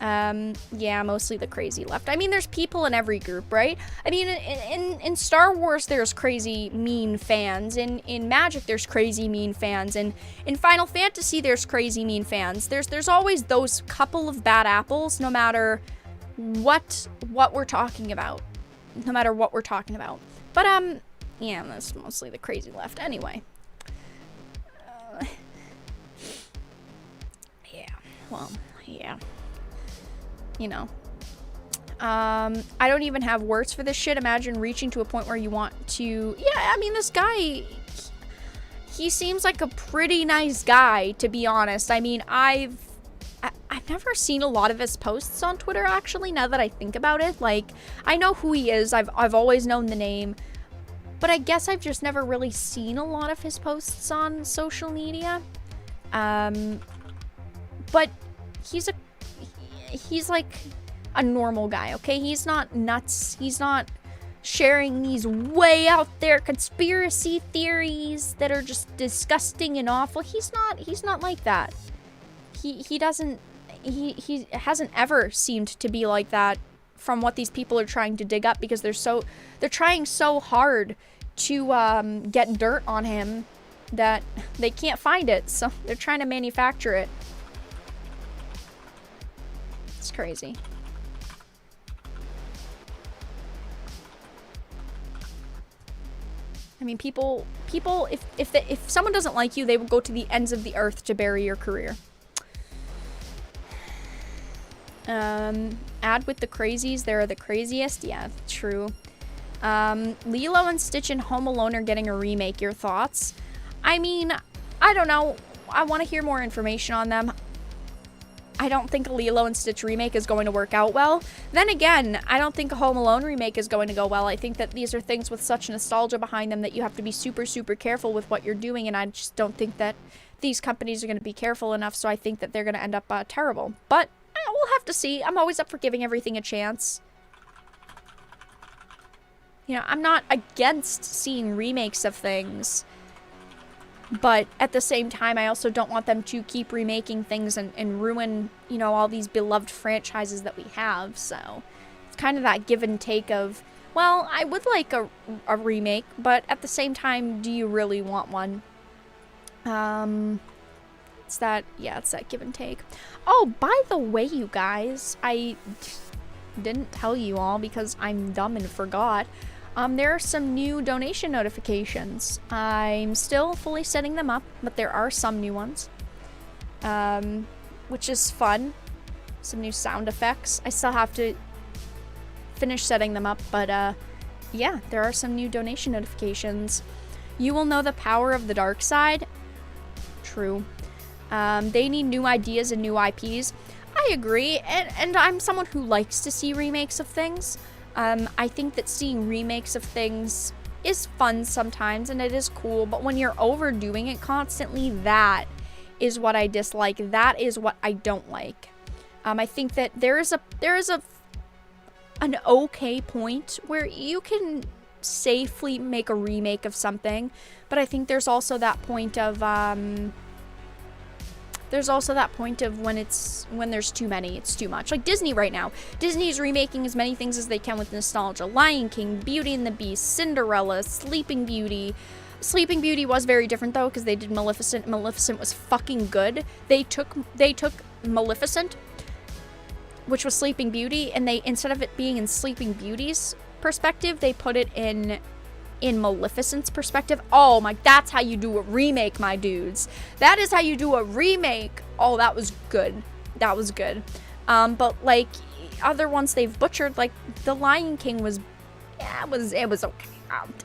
Yeah, mostly the crazy left. I mean, there's people in every group, right? I mean, in Star Wars, there's crazy mean fans. In Magic, there's crazy mean fans. And in Final Fantasy, there's crazy mean fans. There's always those couple of bad apples, no matter what we're talking about. No matter what we're talking about. But, yeah, that's mostly the crazy left. Anyway. Yeah, well, yeah. You know. I don't even have words for this shit. Imagine reaching to a point where you want to... Yeah, I mean, this guy... He seems like a pretty nice guy, to be honest. I mean, I've never seen a lot of his posts on Twitter, actually, now that I think about it. Like, I know who he is. I've always known the name. But I guess I've just never really seen a lot of his posts on social media. But he's like a normal guy, okay? He's not nuts. He's not sharing these way out there conspiracy theories that are just disgusting and awful. He's not like that. He hasn't ever seemed to be like that from what these people are trying to dig up, because they're trying so hard to get dirt on him that they can't find it, so they're trying to manufacture it. It's crazy. I mean, people, if someone doesn't like you, they will go to the ends of the earth to bury your career. Add with the crazies, they're the craziest. Yeah, true. Lilo and Stitch and Home Alone are getting a remake. Your thoughts? I mean, I don't know. I want to hear more information on them. I don't think a Lilo and Stitch remake is going to work out well. Then again, I don't think a Home Alone remake is going to go well. I think that these are things with such nostalgia behind them that you have to be super, super careful with what you're doing, and I just don't think that these companies are going to be careful enough, so I think that they're going to end up terrible. But we'll have to see. I'm always up for giving everything a chance. You know, I'm not against seeing remakes of things, but at the same time, I also don't want them to keep remaking things and ruin, you know, all these beloved franchises that we have. So it's kind of that give and take of, well, I would like a remake, but at the same time, do you really want one? It's that give and take. Oh, by the way, you guys, I didn't tell you all because I'm dumb and forgot. There are some new donation notifications. I'm still fully setting them up, but there are some new ones, which is fun. Some new sound effects. I still have to finish setting them up, but yeah, there are some new donation notifications. You will know the power of the dark side. True. They need new ideas and new IPs. I agree, and I'm someone who likes to see remakes of things. I think that seeing remakes of things is fun sometimes, and it is cool, but when you're overdoing it constantly, that is what I dislike. That is what I don't like. I think that there is an okay point where you can safely make a remake of something, but I think there's also that point of when there's too many, it's too much. Like Disney right now. Disney's remaking as many things as they can with nostalgia. Lion King, Beauty and the Beast, Cinderella, Sleeping Beauty. Sleeping Beauty was very different though, because they did Maleficent. Maleficent was fucking good. They took Maleficent, which was Sleeping Beauty, and they, instead of it being in Sleeping Beauty's perspective, they put it in Maleficent's perspective. Oh my, that's how you do a remake, my dudes. That is how you do a remake. Oh, that was good. That was good. But like other ones they've butchered, like The Lion King was, yeah, it was okay.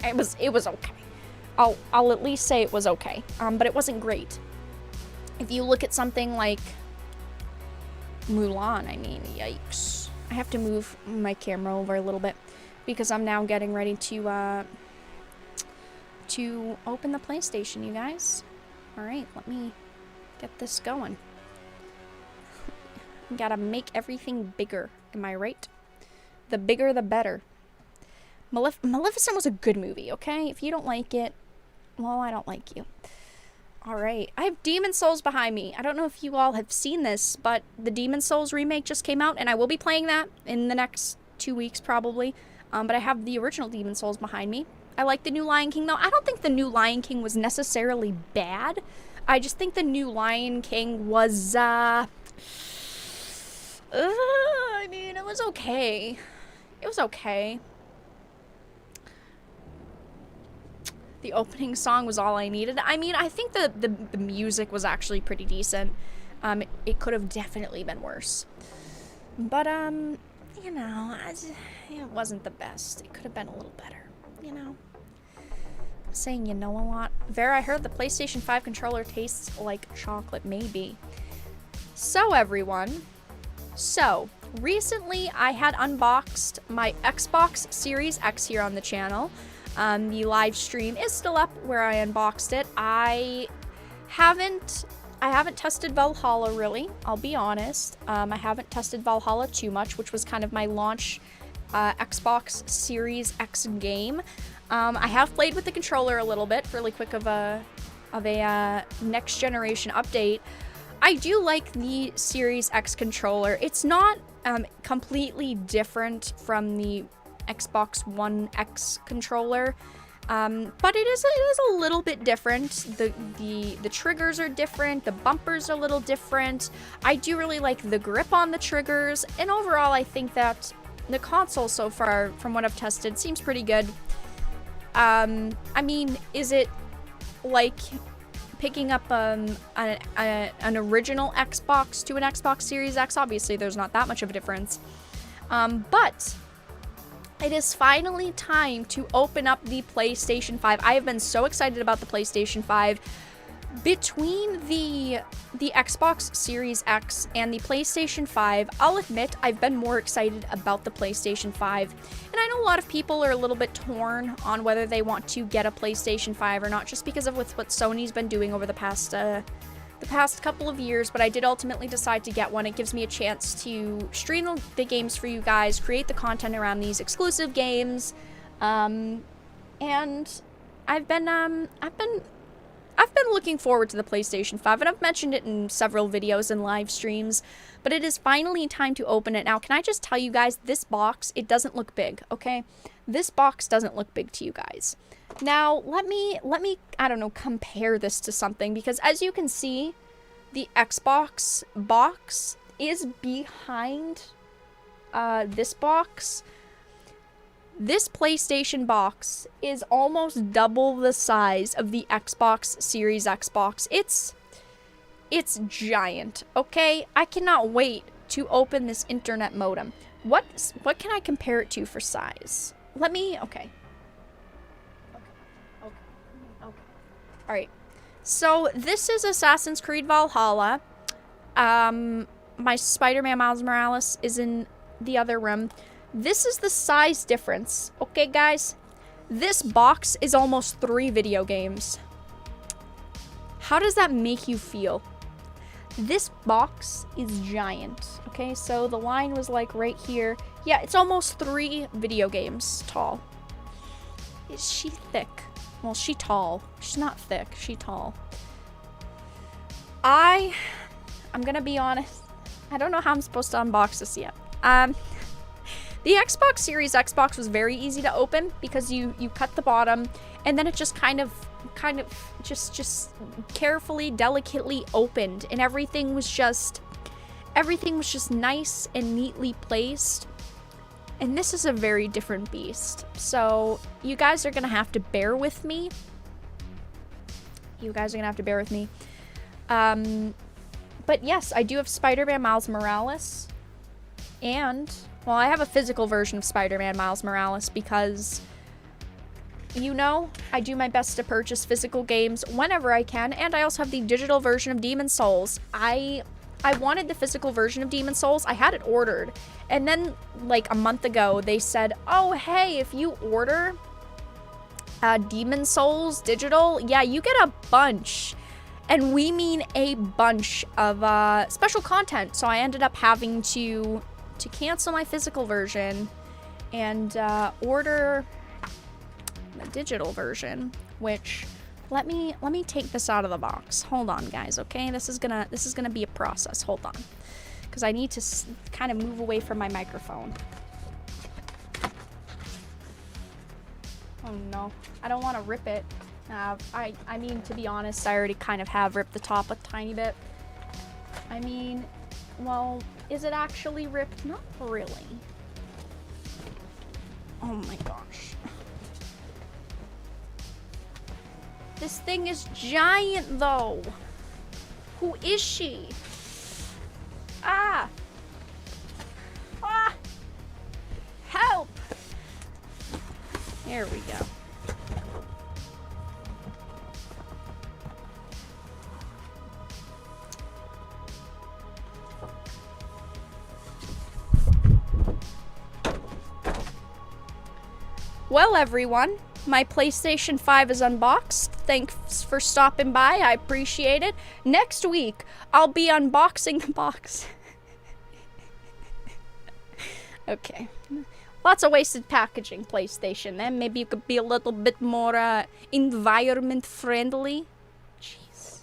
It was okay. I'll at least say it was okay. But it wasn't great. If you look at something like Mulan, I mean, yikes. I have to move my camera over a little bit because I'm now getting ready to open the PlayStation, you guys. Alright, let me get this going. Gotta make everything bigger, am I right? The bigger the better. Maleficent was a good movie, okay? If you don't like it, well, I don't like you. Alright, I have Demon Souls behind me. I don't know if you all have seen this, but the Demon Souls remake just came out, and I will be playing that in the next 2 weeks, probably. But I have the original Demon Souls behind me. I like the new Lion King, though. I don't think the new Lion King was necessarily bad. I just think the new Lion King was, I mean, it was okay. It was okay. The opening song was all I needed. I mean, I think the music was actually pretty decent. It could have definitely been worse. But, you know, it wasn't the best. It could have been a little better, you know? Saying you know a lot. Vera, I heard the PlayStation 5 controller tastes like chocolate. Maybe. So, everyone, So, recently I had unboxed my Xbox Series X here on the channel. The live stream is still up where I unboxed it. I haven't tested Valhalla really, I'll be honest. I haven't tested Valhalla too much, which was kind of my launch Xbox Series X game. I have played with the controller a little bit, really quick of a next generation update. I do like the Series X controller. It's not completely different from the Xbox One X controller, but it is a little bit different. The triggers are different. The bumpers are a little different. I do really like the grip on the triggers, and overall, I think that the console so far, from what I've tested, seems pretty good. I mean, is it like picking up an original Xbox to an Xbox Series X? Obviously, there's not that much of a difference. But it is finally time to open up the PlayStation 5. I have been so excited about the PlayStation 5. Between the Xbox Series X and the PlayStation 5, I'll admit I've been more excited about the PlayStation 5. And I know a lot of people are a little bit torn on whether they want to get a PlayStation 5 or not, just because of what Sony's been doing over the past couple of years, but I did ultimately decide to get one. It gives me a chance to stream the games for you guys, create the content around these exclusive games, and I've been looking forward to the PlayStation 5, and I've mentioned it in several videos and live streams, but it is finally time to open it. Now, can I just tell you guys, this box, it doesn't look big, okay? This box doesn't look big to you guys. Now, let me, I don't know, compare this to something, because as you can see, the Xbox box is behind this box. This PlayStation box is almost double the size of the Xbox Series X box. It's giant, okay? I cannot wait to open this internet modem. What can I compare it to for size? Okay. Alright, so this is Assassin's Creed Valhalla. My Spider-Man Miles Morales is in the other room. This is the size difference, okay guys? This box is almost 3 video games. How does that make you feel? This box is giant, okay? So the line was like right here. Yeah, it's almost 3 video games tall. Is she thick? Well, she tall. She's not thick. She tall. I'm gonna be honest. I don't know how I'm supposed to unbox this yet. The Xbox Series Xbox was very easy to open because you cut the bottom and then it just kind of just carefully, delicately opened, and everything was just nice and neatly placed. And this is a very different beast. So you guys are gonna have to bear with me. But yes, I do have Spider-Man Miles Morales. And, well, I have a physical version of Spider-Man Miles Morales because, you know, I do my best to purchase physical games whenever I can. And I also have the digital version of Demon's Souls. I wanted the physical version of Demon's Souls. I had it ordered. And then, like, a month ago, they said, oh, hey, if you order Demon's Souls digital, yeah, you get a bunch. And we mean a bunch of special content. So I ended up having to cancel my physical version and order the digital version, which let me take this out of the box. Hold on, guys, okay? This is gonna be a process. Hold on, because I need to kind of move away from my microphone. Oh no, I don't want to rip it. I mean, to be honest, I already kind of have ripped the top a tiny bit. I mean, well, is it actually ripped? Not really. Oh my gosh. This thing is giant, though. Who is she? Ah! Ah! Help! There we go. Well, everyone, my PlayStation 5 is unboxed. Thanks for stopping by. I appreciate it. Next week, I'll be unboxing the box. Okay. Lots of wasted packaging, PlayStation. Then maybe you could be a little bit more environment friendly. Jeez.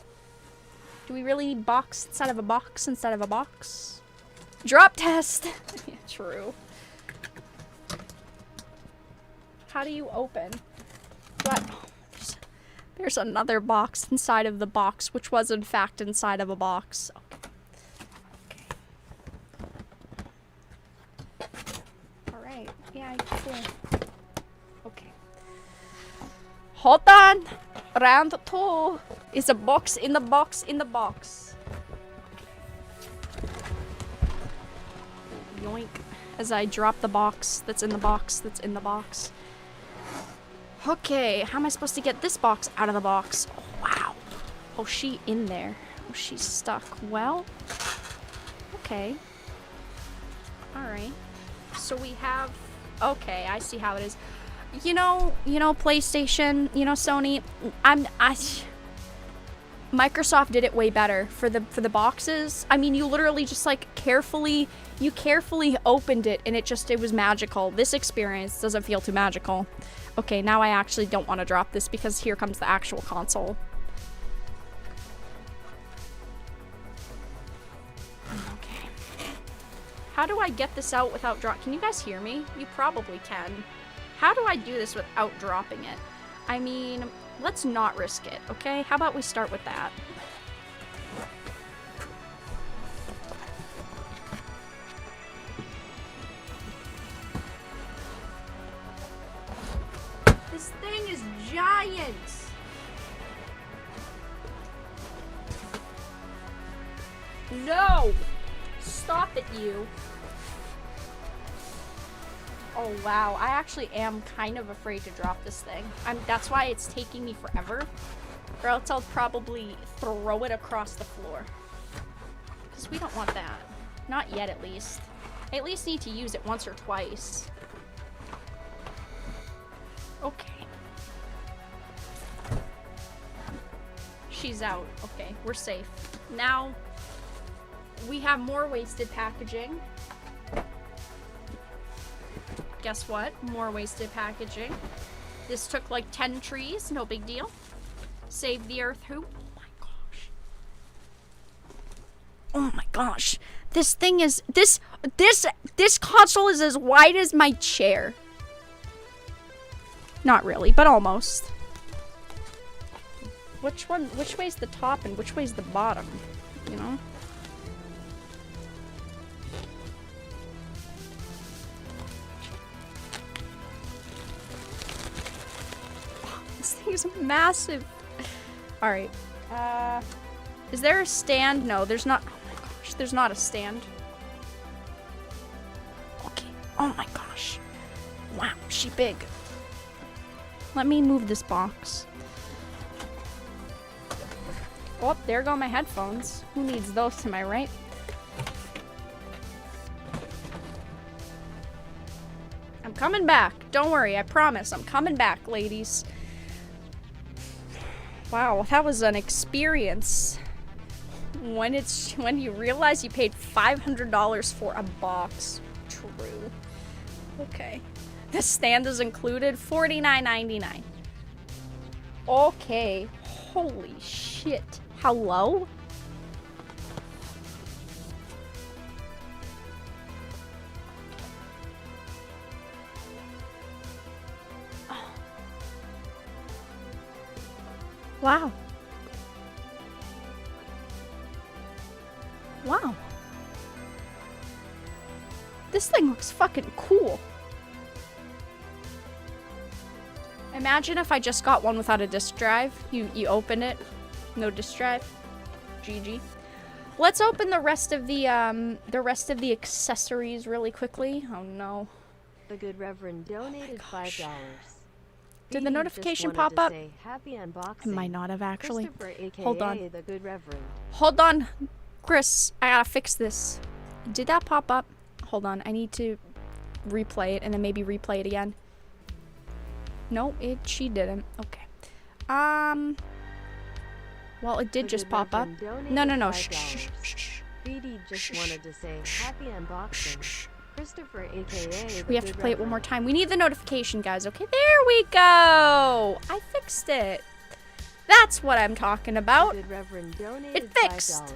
Do we really need box instead of a box instead of a box? Drop test. Yeah, true. How do you open? What? Oh, there's another box inside of the box, which was in fact inside of a box. Okay. Alright. Yeah, cool. Okay. Hold on. Round 2 is a box in the box in the box. Yoink. As I drop the box that's in the box that's in the box. Okay, how am I supposed to get this box out of the box? Oh, wow. Oh, she in there. Oh, she's stuck. Well, okay. Alright. So we have... Okay, I see how it is. You know, PlayStation, Sony, Microsoft did it way better for the boxes. I mean, you literally just like carefully opened it and it was magical. This experience doesn't feel too magical. Okay, now I actually don't want to drop this because here comes the actual console. Okay. How do I get this out without Can you guys hear me? You probably can. How do I do this without dropping it? I mean, let's not risk it, okay? How about we start with that? This thing is giant! No! Stop it, you. Oh, wow. I actually am kind of afraid to drop this thing. That's why it's taking me forever. Or else I'll probably throw it across the floor. Because we don't want that. Not yet, at least. I at least need to use it once or twice. Okay. She's out. Okay, we're safe. Now, we have more wasted packaging. Guess what? More wasted packaging. This took like 10 trees. No big deal. Save the earth. Who? Oh my gosh. Oh my gosh. This thing is... This console is as wide as my chair. Not really, but almost. Which way's the top and which way's the bottom? You know? This thing's massive. Alright. Is there a stand? No, there's not. Oh my gosh, there's not a stand. Okay. Oh my gosh. Wow, she big. Let me move this box. Oh, there go my headphones. Who needs those to my right? I'm coming back. Don't worry, I promise. I'm coming back, ladies. Wow, that was an experience. When you realize you paid $500 for a box. True. Okay. The stand is included. $49.99. Okay. Holy shit. Hello? Wow. Wow. This thing looks fucking cool. Imagine if I just got one without a disk drive. You open it, no disk drive. GG. Let's open the rest of the accessories really quickly. Oh no. The good Reverend donated $5. Did the notification pop up? Happy unboxing. It might not have actually. AKA Hold on. The good Reverend. Hold on. Chris, I gotta fix this. Did that pop up? Hold on. I need to replay it and then maybe replay it again. No, she didn't. Okay. Well, it did just pop up. No. Shh. BD just wanted to say happy unboxing. Christopher, aka We have to play it one more time. We need the notification, guys. Okay, there we go. I fixed it. That's what I'm talking about. It fixed.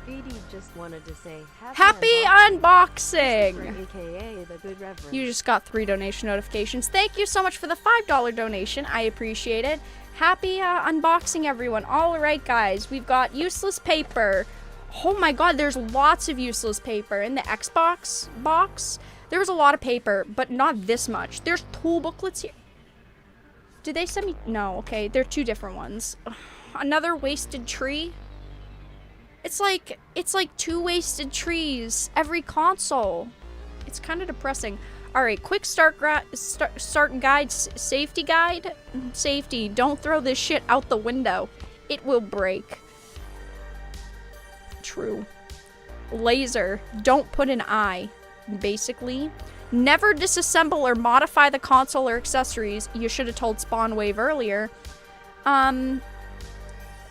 BD just wanted to say happy unboxing. AKA the good Reverend. You just got 3 donation notifications. Thank you so much for the $5 donation. I appreciate it. Happy unboxing, everyone. All right, guys. We've got useless paper. Oh my god, there's lots of useless paper. In the Xbox box, there was a lot of paper, but not this much. There's tool booklets here. Did they send me? No, okay. They're 2 different ones. Another wasted tree. It's like 2 wasted trees every console. It's kind of depressing. All right, quick start guide, safety guide. Safety, don't throw this shit out the window. It will break. True. Laser, don't put an eye. Basically, never disassemble or modify the console or accessories. You should have told Spawnwave earlier.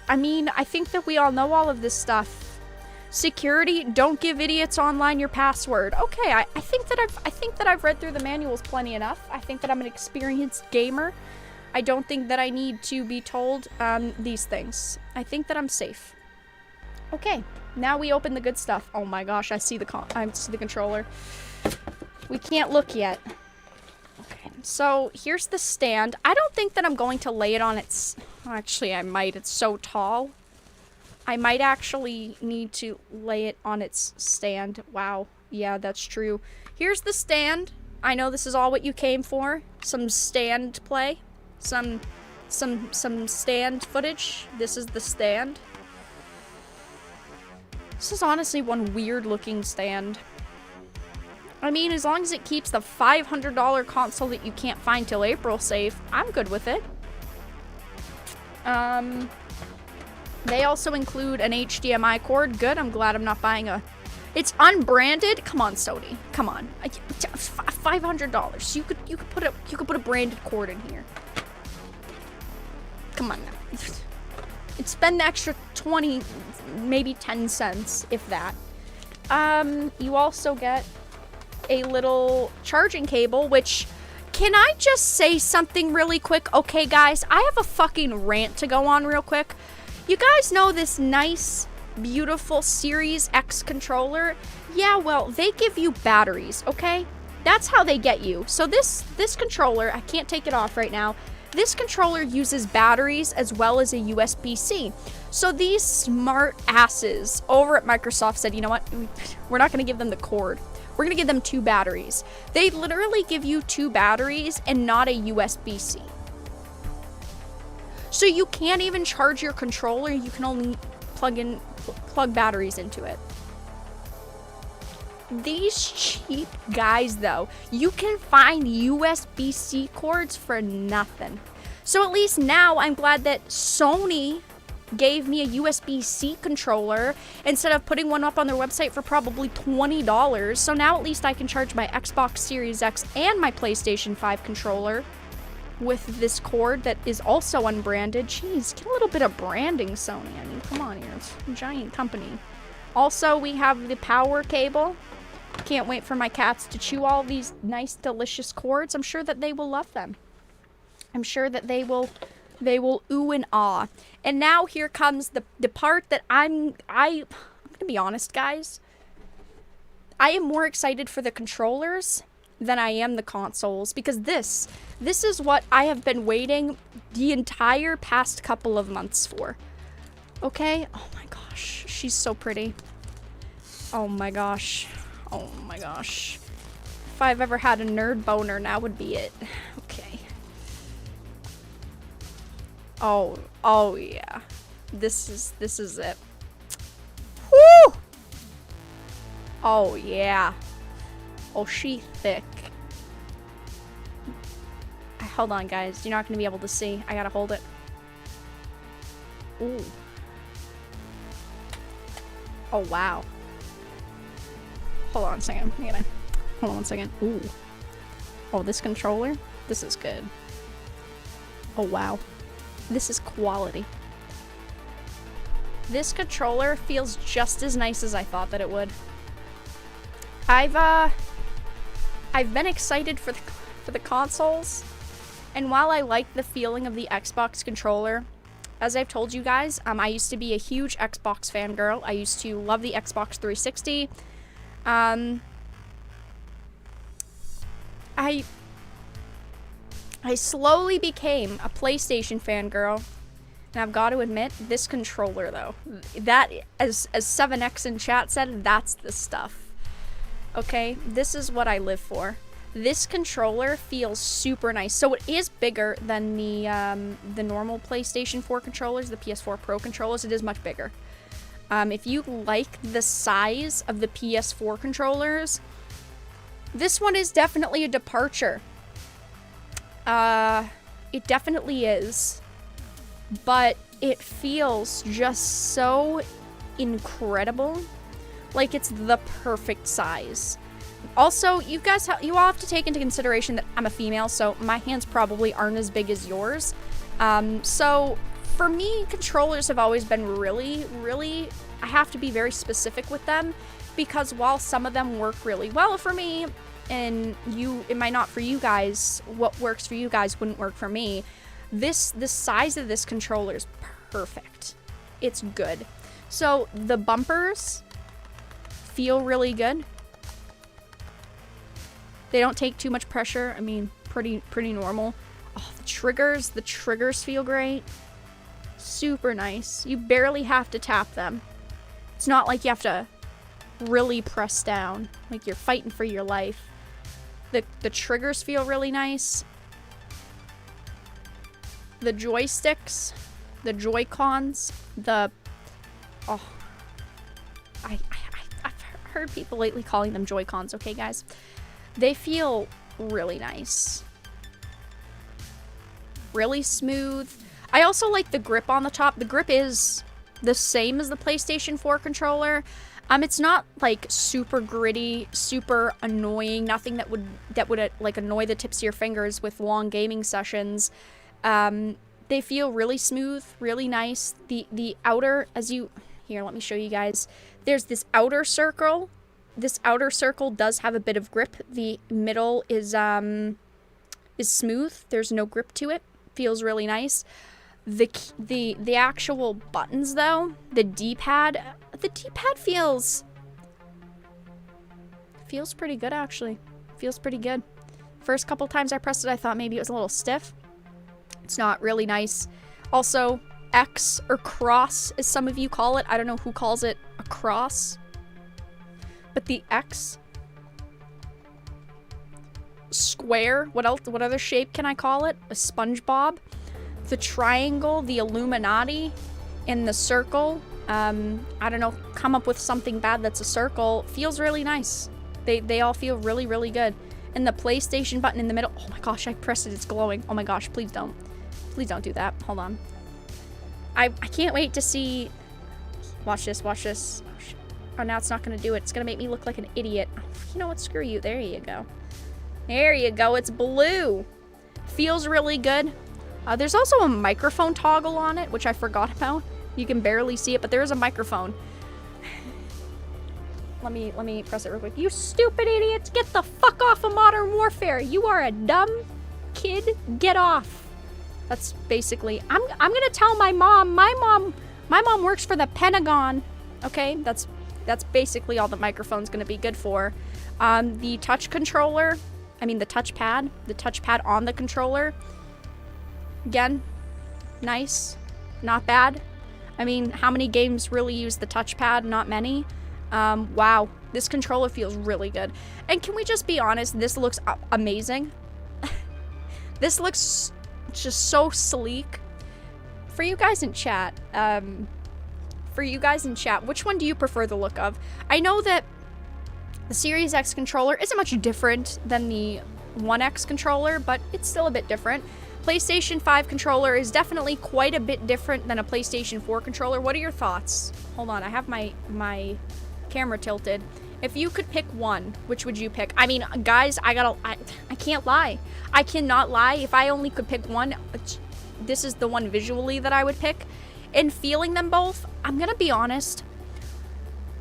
I mean, I think that we all know all of this stuff. Security, don't give idiots online your password. Okay, I think that I've read through the manuals plenty enough. I think that I'm an experienced gamer. I don't think that I need to be told these things. I think that I'm safe. Okay, now we open the good stuff. Oh my gosh, I see the controller. We can't look yet. Okay, so here's the stand. I don't think that I'm going to lay it on its... Actually, I might. It's so tall. I might actually need to lay it on its stand. Wow. Yeah, that's true. Here's the stand. I know this is all what you came for. Some stand play. Some stand footage. This is the stand. This is honestly one weird looking stand. I mean, as long as it keeps the $500 console that you can't find till April safe, I'm good with it. They also include an HDMI cord. Good, I'm glad I'm not buying a... It's unbranded? Come on, Sony. Come on. $500. You could put a branded cord in here. Come on now. It's spend the extra 20, maybe 10 cents, if that. You also get a little charging cable, which... Can I just say something really quick? Okay, guys, I have a fucking rant to go on real quick. You guys know this nice, beautiful Series X controller? Yeah, well, they give you batteries, okay? That's how they get you. So this controller, I can't take it off right now. This controller uses batteries as well as a USB-C. So these smart asses over at Microsoft said, you know what? We're not going to give them the cord. We're going to give them 2 batteries. They literally give you 2 batteries and not a USB-C. So you can't even charge your controller. You can only plug batteries into it. These cheap guys, though, you can find USB-C cords for nothing. So at least now I'm glad that Sony gave me a USB-C controller instead of putting one up on their website for probably $20. So now at least I can charge my Xbox Series X and my PlayStation 5 controller with this cord that is also unbranded. Jeez, get a little bit of branding, Sony. I mean, come on here. It's a giant company. Also, we have the power cable. Can't wait for my cats to chew all these nice, delicious cords. I'm sure that they will love them. I'm sure that they will ooh and ah. And now here comes the part that I'm gonna be honest, guys. I am more excited for the controllers than I am the consoles, because this is what I have been waiting the entire past couple of months for. Okay? Oh my gosh, she's so pretty. Oh my gosh. Oh my gosh. If I've ever had a nerd boner, now would be it. Okay. Oh yeah. This is it. Woo! Oh yeah. Oh, she thick. Hold on, guys. You're not gonna be able to see. I gotta hold it. Ooh. Oh wow. Hold on a second. Hold on one second. Ooh. Oh, this controller? This is good. Oh, wow. This is quality. This controller feels just as nice as I thought that it would. I've been excited for the consoles, and while I like the feeling of the Xbox controller, as I've told you guys, I used to be a huge Xbox fangirl. I used to love the Xbox 360. I slowly became a PlayStation fangirl, and I've got to admit, this controller though, that, as 7X in chat said, that's the stuff. Okay, this is what I live for. This controller feels super nice. So it is bigger than the normal PlayStation 4 controllers, the PS4 Pro controllers. It is much bigger. If you like the size of the PS4 controllers, this one is definitely a departure. It definitely is. But it feels just so incredible. Like it's the perfect size. Also, you guys, you all have to take into consideration that I'm a female, so my hands probably aren't as big as yours. So for me, controllers have always been really, I have to be very specific with them, because while some of them work really well for me, and it might not for you guys, what works for you guys wouldn't work for me. The size of this controller is perfect. It's good. So the bumpers feel really good. They don't take too much pressure. I mean, pretty normal. Oh, the triggers feel great. Super nice. You barely have to tap them. It's not like you have to really press down, like you're fighting for your life. The triggers feel really nice. The joysticks, the Joy-Cons, I've heard people lately calling them Joy-Cons, okay guys? They feel really nice. Really smooth. I also like the grip on the top. The grip is the same as the PlayStation 4 controller. It's not like super gritty, super annoying, nothing that would like annoy the tips of your fingers with long gaming sessions. They feel really smooth, really nice. The outer, here, let me show you guys. There's this outer circle. This outer circle does have a bit of grip. The middle is smooth. There's no grip to it. Feels really nice. The actual buttons though, the D-pad feels pretty good actually. Feels pretty good. First couple times I pressed it, I thought maybe it was a little stiff. It's not, really nice. Also, X or cross, as some of you call it. I don't know who calls it a cross. But the X. Square. What else? What other shape can I call it? A SpongeBob. The triangle, the Illuminati, and the circle. I don't know. Come up with something bad that's a circle. Feels really nice. They all feel really good. And the PlayStation button in the middle. Oh my gosh, I pressed it. It's glowing. Oh my gosh, please don't. Please don't do that. Hold on. I can't wait to see. Watch this. Watch this. Oh, now it's not going to do it. It's going to make me look like an idiot. Oh, you know what? Screw you. There you go. There you go. It's blue. Feels really good. There's also a microphone toggle on it, which I forgot about. You can barely see it, but there is a microphone. Let me press it real quick. You stupid idiots, get the fuck off of Modern Warfare. You are a dumb kid. Get off. That's basically, I'm gonna tell my mom. My mom works for the Pentagon. Okay, that's basically all the microphone's gonna be good for. The touch controller, the touchpad on the controller. Again, nice, not bad. How many games really use the touchpad? Not many. Wow, this controller feels really good. And can we just be honest, this looks amazing. This looks just so sleek. For you guys in chat, which one do you prefer the look of? I know that the Series X controller isn't much different than the One X controller, but it's still a bit different. PlayStation 5 controller is definitely quite a bit different than a PlayStation 4 controller. What are your thoughts? Hold on, I have my camera tilted. If you could pick one, which would you pick? Guys, I can't lie. I cannot lie. If I only could pick one, this is the one visually that I would pick. In feeling them both, I'm gonna be honest,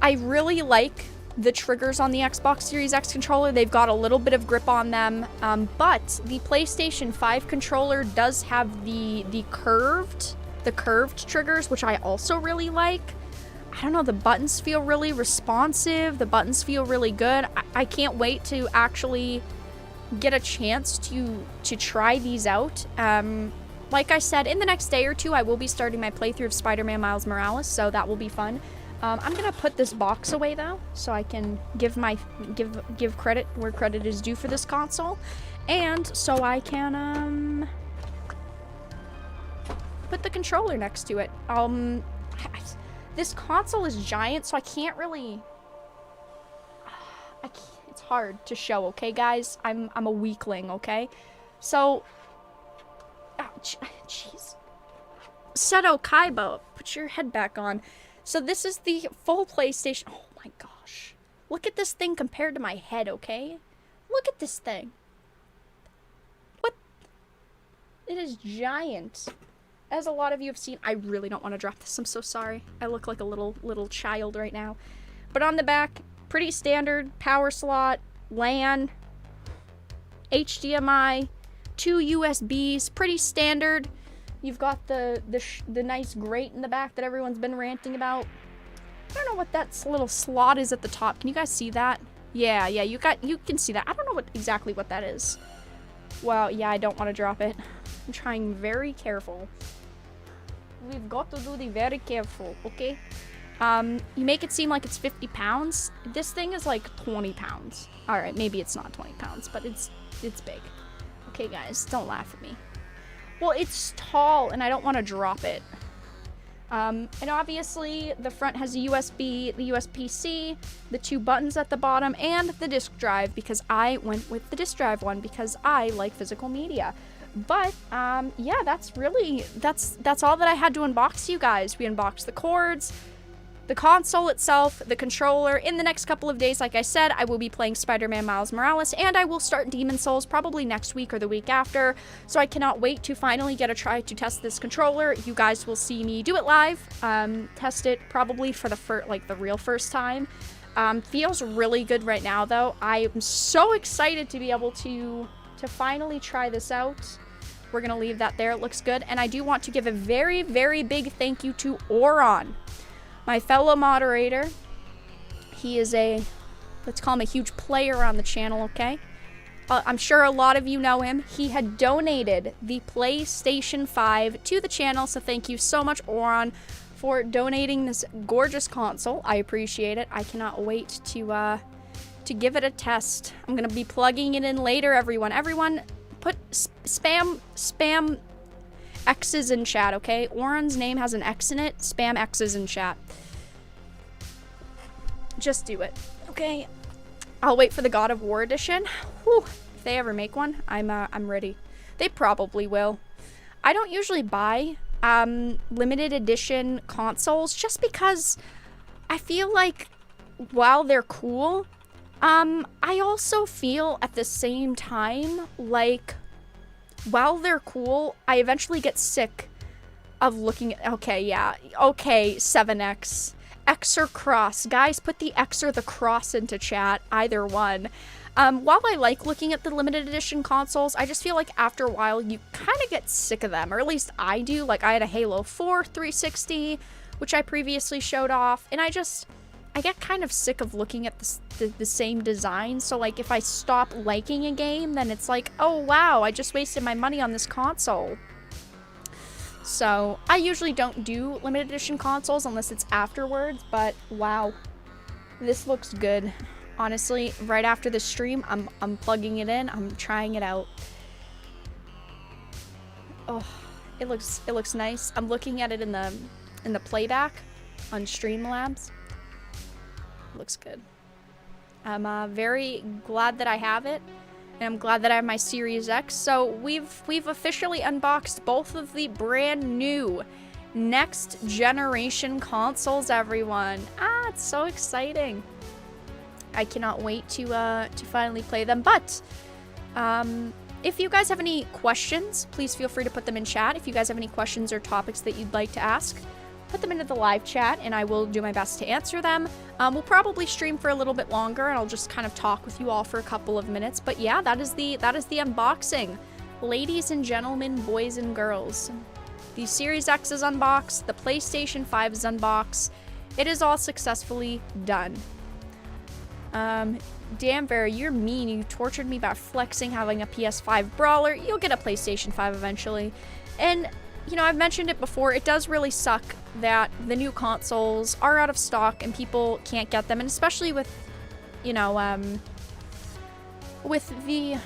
I really like the triggers on the Xbox Series X controller. They've got a little bit of grip on them, but the PlayStation 5 controller does have the curved triggers, which I also really like. I don't know, the buttons feel really responsive. The buttons feel really good. I can't wait to actually get a chance to try these out. Like I said, in the next day or two, I will be starting my playthrough of Spider-Man Miles Morales, so that will be fun. I'm gonna put this box away though, so I can give credit where credit is due for this console, and so I can put the controller next to it. This console is giant, so I can't really. It's hard to show, okay, guys? I'm a weakling, okay? So, jeez. Seto Kaiba, put your head back on. So this is the full PlayStation. Oh my gosh. Look at this thing compared to my head, okay? Look at this thing. What? It is giant. As a lot of you have seen, I really don't want to drop this. I'm so sorry. I look like a little child right now. But on the back, pretty standard power slot, LAN, HDMI, 2 USBs, pretty standard. You've got the nice grate in the back that everyone's been ranting about. I don't know what that little slot is at the top. Can you guys see that? Yeah, you can see that. I don't know exactly what that is. Well, yeah, I don't want to drop it. I'm trying very careful. We've got to do the very careful, okay? You make it seem like it's 50 pounds. This thing is like 20 pounds. All right, maybe it's not 20 pounds, but it's big. Okay, guys, don't laugh at me. Well, it's tall, and I don't want to drop it. And obviously, the front has a USB, the USB-C, the 2 buttons at the bottom, and the disk drive, because I went with the disk drive one, because I like physical media. But, yeah, that's all that I had to unbox, you guys. We unboxed the cords, the console itself, the controller. In the next couple of days, like I said, I will be playing Spider-Man Miles Morales, and I will start Demon's Souls probably next week or the week after. So I cannot wait to finally get a try to test this controller. You guys will see me do it live, test it probably for the real first time. Feels really good right now, though. I am so excited to be able to finally try this out. We're gonna leave that there. It looks good, and I do want to give a very, very big thank you to Oron, my fellow moderator. He is let's call him a huge player on the channel, okay? I'm sure a lot of you know him. He had donated the PlayStation 5 to the channel, so thank you so much, Oron, for donating this gorgeous console. I appreciate it. I cannot wait to give it a test. I'm gonna be plugging it in later, everyone. Everyone, put spam X's in chat, okay? Oren's name has an X in it. Spam X's in chat. Just do it, okay? I'll wait for the God of War edition. Whew. If they ever make one, I'm ready. They probably will. I don't usually buy limited edition consoles just because I feel like while they're cool, I also feel at the same time like while they're cool, I eventually get sick of looking at, okay, 7X. X or cross. Guys, put the X or the cross into chat, either one. While I like looking at the limited edition consoles, I just feel like after a while you kind of get sick of them, or at least I do. Like, I had a Halo 4 360, which I previously showed off, and I get kind of sick of looking at the same design. So like if I stop liking a game, then it's like, oh wow, I just wasted my money on this console. So I usually don't do limited edition consoles unless it's afterwards, but wow, this looks good. Honestly, right after the stream, I'm plugging it in, I'm trying it out. Oh, it looks nice. I'm looking at it in the playback on Streamlabs. Looks good. I'm very glad that I have it, and I'm glad that I have my Series X. So we've officially unboxed both of the brand new next generation consoles, everyone. It's so exciting. I cannot wait to finally play them. But If you guys have any questions, please feel free to put them in chat. If you guys have any questions or topics that you'd like to ask, put them into the live chat and I will do my best to answer them. We'll probably stream for a little bit longer and I'll just kind of talk with you all for a couple of minutes. But yeah, that is the unboxing. Ladies and gentlemen, boys and girls, the Series X is unboxed, the PlayStation 5 is unboxed. It is all successfully done. Damn, Vera, you're mean. You tortured me by flexing having a PS5 brawler. You'll get a PlayStation 5 eventually. And, you know, I've mentioned it before, it does really suck that the new consoles are out of stock and people can't get them. And especially with, you know, with the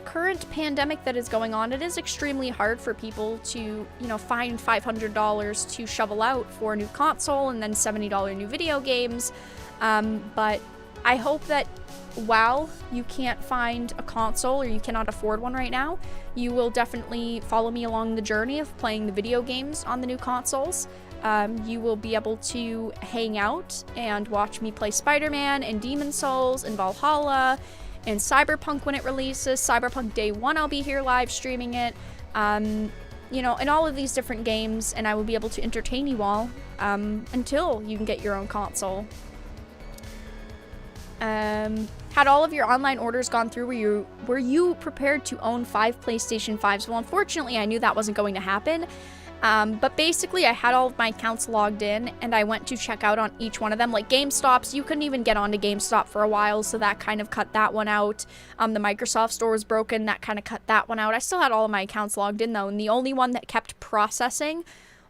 current pandemic that is going on, it is extremely hard for people to, you know, find $500 to shovel out for a new console and then $70 new video games. But I hope that while you can't find a console or you cannot afford one right now, you will definitely follow me along the journey of playing the video games on the new consoles. You will be able to hang out and watch me play Spider-Man and Demon's Souls and Valhalla and Cyberpunk when it releases. Cyberpunk Day 1, I'll be here live streaming it. You know, and all of these different games, and I will be able to entertain you all until you can get your own console. Had all of your online orders gone through? Were you prepared to own 5 PlayStation 5s? Well, unfortunately, I knew that wasn't going to happen. But basically, I had all of my accounts logged in, and I went to check out on each one of them. Like GameStop's, you couldn't even get onto GameStop for a while, so that kind of cut that one out. The Microsoft Store was broken, that kind of cut that one out. I still had all of my accounts logged in, though, and the only one that kept processing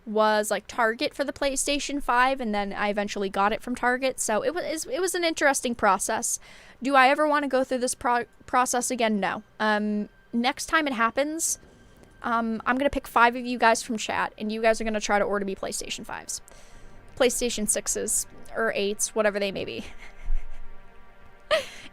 was like Target for the PlayStation 5, and then I eventually got it from Target. So it was an interesting process. Do I ever want to go through this process again? No. Next time it happens, I'm gonna pick 5 of you guys from chat, and you guys are gonna try to order me PlayStation 5s, PlayStation 6s, or 8s, whatever they may be.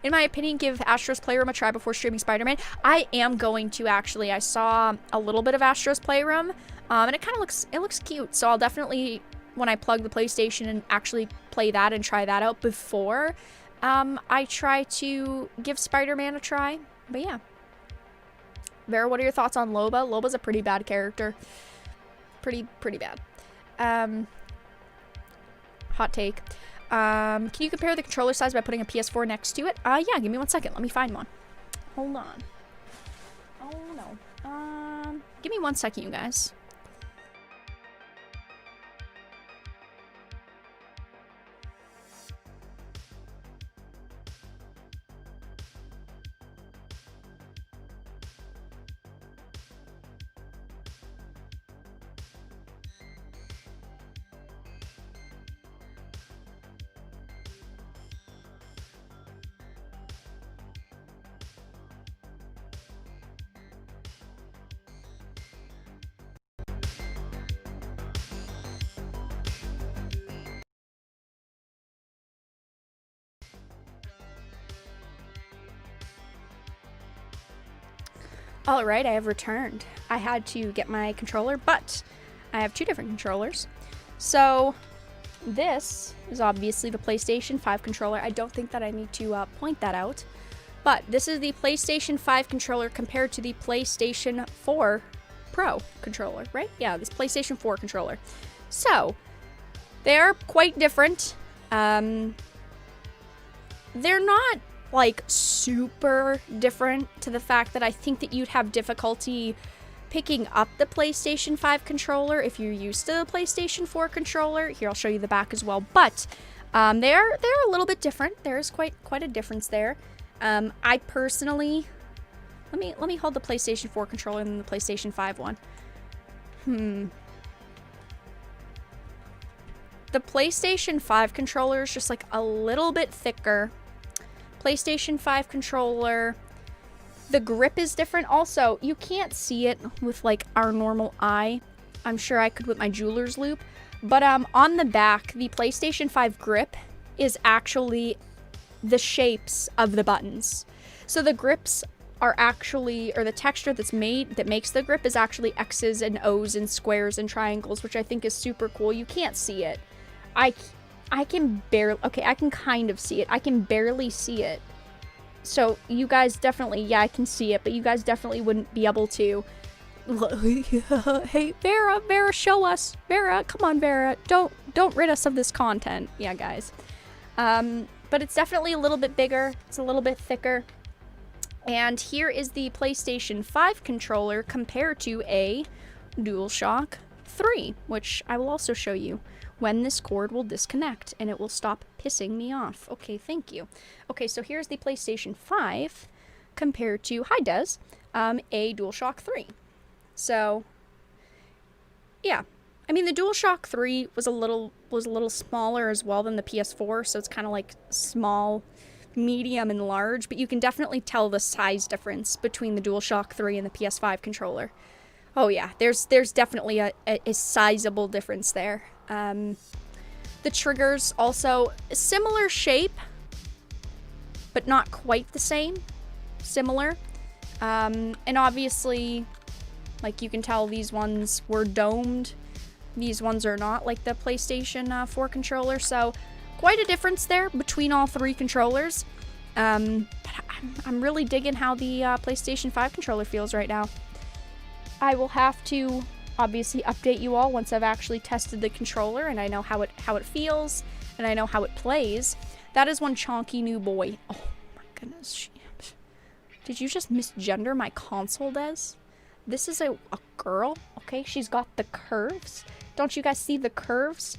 In my opinion, give Astro's Playroom a try before streaming Spider-Man. I am going to, actually. I saw a little bit of Astro's Playroom, and it kind of looks cute. So I'll definitely, when I plug the PlayStation and actually play that and try that out before I try to give Spider-Man a try. But yeah. Vera, what are your thoughts on Loba? Loba's a pretty bad character. Pretty bad. Hot take. Can you compare the controller size by putting a PS4 next to it? Yeah, give me 1 second. Let me find one. Hold on. Oh, no. Give me 1 second, you guys. Alright, I have returned. I had to get my controller, but I have 2 different controllers. So, this is obviously the PlayStation 5 controller. I don't think that I need to point that out. But this is the PlayStation 5 controller compared to the PlayStation 4 Pro controller, right? Yeah, this PlayStation 4 controller. So, they are quite different. They're not like super different to the fact that I think that you'd have difficulty picking up the PlayStation 5 controller if you're used to the PlayStation 4 controller. Here, I'll show you the back as well. But they're a little bit different. There is quite a difference there. I personally, let me hold the PlayStation 4 controller and the PlayStation 5 one. The PlayStation 5 controller is just like a little bit thicker. PlayStation 5 controller, the grip is different. Also, you can't see it with like our normal eye. I'm sure I could with my jeweler's loop. But on the back, the PlayStation 5 grip is actually the shapes of the buttons. So the grips are actually, or the texture that makes the grip is actually X's and O's and squares and triangles, which I think is super cool. You can't see it. I can barely, okay, I can kind of see it. I can barely see it. So you guys definitely, yeah, I can see it, but you guys definitely wouldn't be able to. Hey, Vera, show us. Vera, come on, Vera. Don't rid us of this content. Yeah, guys. But it's definitely a little bit bigger. It's a little bit thicker. And here is the PlayStation 5 controller compared to a DualShock 3, which I will also show you when this cord will disconnect and it will stop pissing me off. Okay, thank you. Okay, so here's the PlayStation 5 compared to, hi Des, a DualShock 3. So, yeah. I mean, the DualShock 3 was a little smaller as well than the PS4, so it's kind of like small, medium, and large, but you can definitely tell the size difference between the DualShock 3 and the PS5 controller. Oh yeah, there's definitely a sizable difference there. The triggers also similar shape, but not quite the same. Similar. And obviously, like you can tell these ones were domed. These ones are not, like the PlayStation 4 controller. So quite a difference there between all three controllers. But I'm really digging how the PlayStation 5 controller feels right now. I will have to obviously update you all once I've actually tested the controller and I know how it feels and I know how it plays. That is one chonky new boy. Oh my goodness. Did you just misgender my console, Des? This is a girl, okay? She's got the curves. Don't you guys see the curves?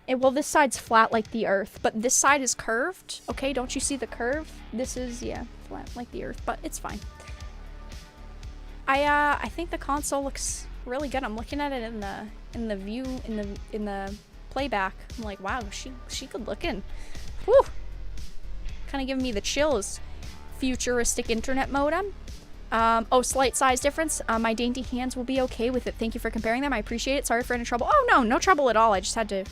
Well, this side's flat like the earth, but this side is curved, okay? Don't you see the curve? This is, yeah, flat like the earth, but it's fine. I think the console looks really good. I'm looking at it in the playback. I'm like, wow, she good looking. Whew. Kind of giving me the chills. Futuristic internet modem. Oh, slight size difference. My dainty hands will be okay with it. Thank you for comparing them. I appreciate it. Sorry for any trouble. Oh no trouble at all. I just had to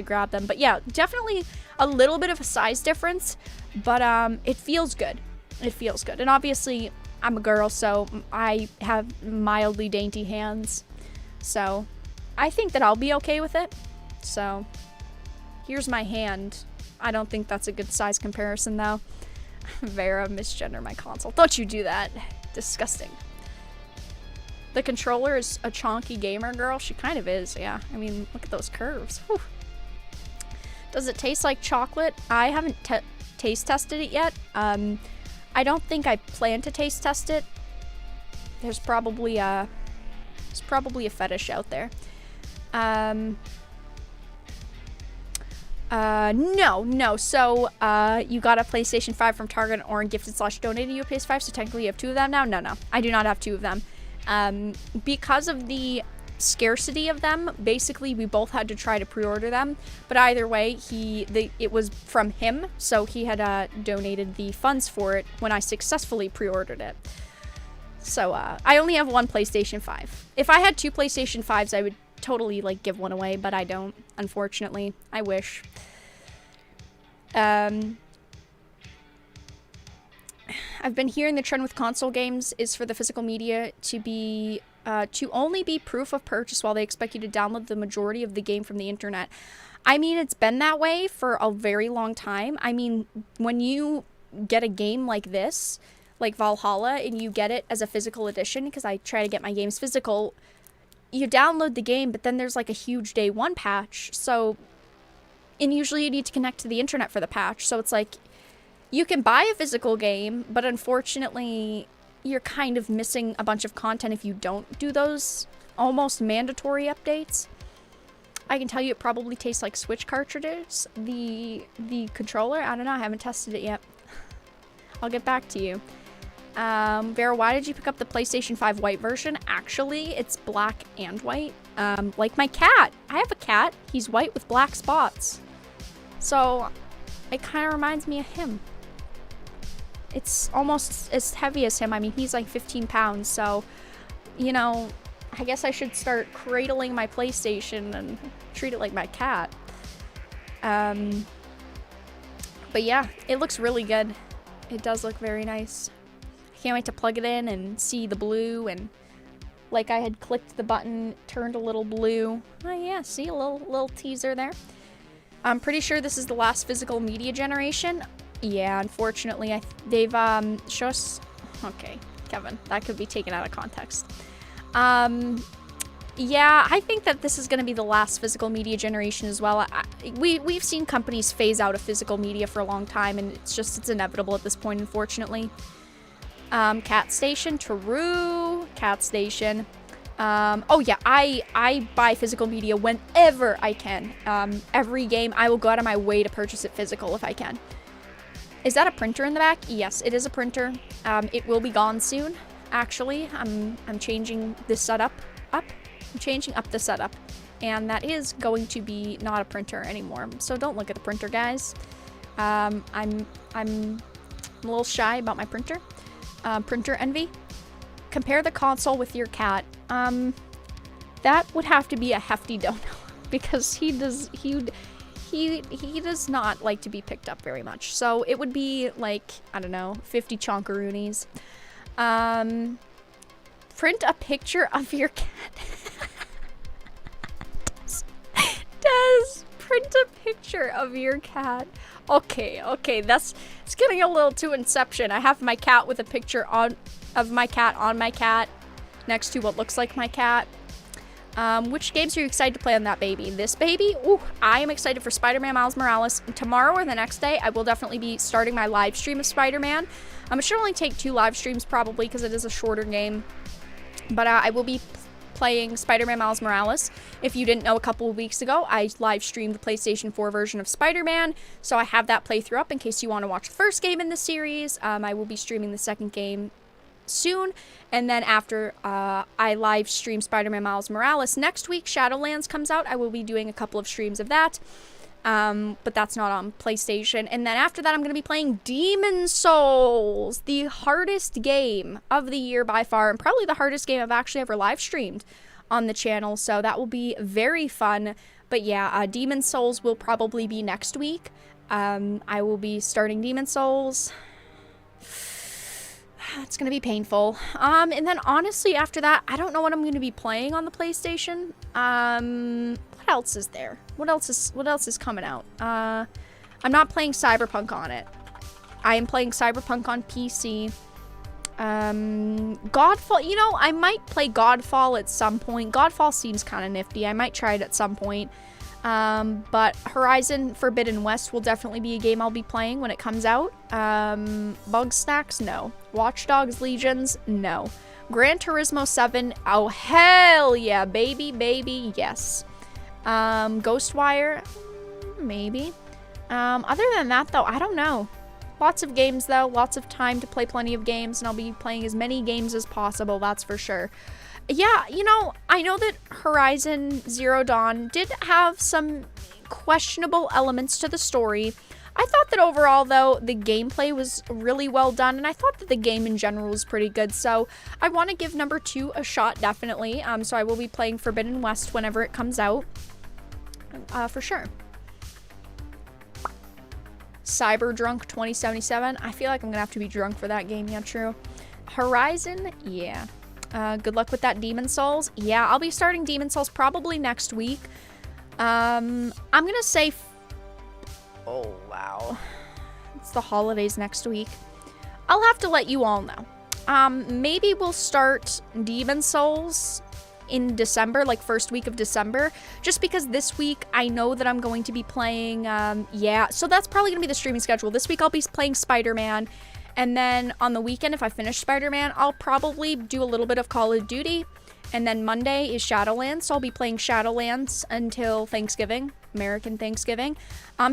grab them. But yeah, definitely a little bit of a size difference, but it feels good. It feels good. And obviously, I'm a girl, so I have mildly dainty hands. So I think that I'll be okay with it. So here's my hand. I don't think that's a good size comparison though. Vera, misgender my console. Don't you do that. Disgusting. The controller is a chonky gamer girl. She kind of is, yeah. I mean, look at those curves. Whew. Does it taste like chocolate? I haven't taste tested it yet. I don't think I plan to taste test it. There's probably a fetish out there. No. So, you got a PlayStation 5 from Target or gifted/donated you a PS5, so technically you have two of them now? No. I do not have two of them. Because of the scarcity of them, basically we both had to try to pre-order them, but either way, it was from him, so he had donated the funds for it when I successfully pre-ordered it. So, I only have one PlayStation 5. If I had two PlayStation 5s, I would totally like give one away, but I don't, unfortunately. I wish. I've been hearing the trend with console games is for the physical media to only be proof of purchase while they expect you to download the majority of the game from the internet. I mean, it's been that way for a very long time. I mean, when you get a game like this, like Valhalla, and you get it as a physical edition, because I try to get my games physical, you download the game, but then there's like a huge day one patch. So, and usually you need to connect to the internet for the patch. So it's like, you can buy a physical game, but unfortunately, you're kind of missing a bunch of content if you don't do those almost mandatory updates. I can tell you it probably tastes like Switch cartridges. The controller, I don't know, I haven't tested it yet. I'll get back to you. Vera, why did you pick up the PlayStation 5 white version? Actually, it's black and white. Like my cat. I have a cat. He's white with black spots. So, it kind of reminds me of him. It's almost as heavy as him. I mean, he's like 15 pounds. So, you know, I guess I should start cradling my PlayStation and treat it like my cat. But yeah, it looks really good. It does look very nice. Can't wait to plug it in and see the blue, and like I had clicked the button, turned a little blue. Oh yeah, see a little teaser there. I'm pretty sure this is the last physical media generation. Yeah, unfortunately, they've show us. Okay, Kevin, that could be taken out of context. Yeah, I think that this is going to be the last physical media generation as well. We've seen companies phase out of physical media for a long time, and it's inevitable at this point, unfortunately. Cat Station, true. Cat Station. Oh yeah, I buy physical media whenever I can. Every game, I will go out of my way to purchase it physical if I can. Is that a printer in the back? Yes, it is a printer. It will be gone soon, actually. I'm changing this setup up. I'm changing up the setup, and that is going to be not a printer anymore. So don't look at the printer, guys. I'm a little shy about my printer. Printer envy. Compare the console with your cat. That would have to be a hefty dono because he does not like to be picked up very much. So it would be like, I don't know, 50 chonkaroonies. Print a picture of your cat. Does print a picture of your cat. Okay, it's getting a little too Inception. I have my cat with a picture of my cat on my cat next to what looks like my cat. Which games are you excited to play on that baby? This baby? Ooh, I am excited for Spider-Man Miles Morales. Tomorrow or the next day, I will definitely be starting my live stream of Spider-Man. It should only take 2 live streams probably because it is a shorter game. But I will be playing Spider-Man Miles Morales. If you didn't know, a couple of weeks ago, I live streamed the PlayStation 4 version of Spider-Man, so I have that playthrough up in case you want to watch the first game in the series. I will be streaming the second game soon, and then after I live stream Spider-Man Miles Morales next week, Shadowlands comes out. I will be doing a couple of streams of that, but that's not on PlayStation. And then after that, I'm going to be playing Demon Souls, the hardest game of the year by far, and probably the hardest game I've actually ever live streamed on the channel, so that will be very fun. But yeah, Demon Souls will probably be next week. I will be starting Demon Souls. It's going to be painful. And then honestly, after that, I don't know what I'm going to be playing on the PlayStation. What else is there? What else is coming out? I'm not playing Cyberpunk on it. I am playing Cyberpunk on PC. Godfall, you know, I might play Godfall at some point. Godfall seems kind of nifty. I might try it at some point. But Horizon Forbidden West will definitely be a game I'll be playing when it comes out. Bugsnax, no. Watch Dogs Legions, no. Gran Turismo 7, oh hell yeah, baby, yes. Ghostwire, maybe. Other than that though, I don't know. Lots of games though, lots of time to play plenty of games, and I'll be playing as many games as possible, that's for sure. Yeah, you know, I know that Horizon Zero Dawn did have some questionable elements to the story. I thought that overall, though, the gameplay was really well done, and I thought that the game in general was pretty good, so I want to give number 2 a shot, definitely. So I will be playing Forbidden West whenever it comes out, for sure. Cyberdrunk 2077, I feel like I'm going to have to be drunk for that game, yeah, true. Horizon, yeah. Good luck with that Demon Souls. Yeah, I'll be starting Demon Souls probably next week. I'm gonna say... oh, wow. It's the holidays next week. I'll have to let you all know. Maybe we'll start Demon Souls in December, like first week of December, just because this week I know that I'm going to be playing, yeah, so that's probably gonna be the streaming schedule. This week I'll be playing Spider-Man. And then on the weekend, if I finish Spider-Man, I'll probably do a little bit of Call of Duty. And then Monday is Shadowlands, so I'll be playing Shadowlands until Thanksgiving, American Thanksgiving.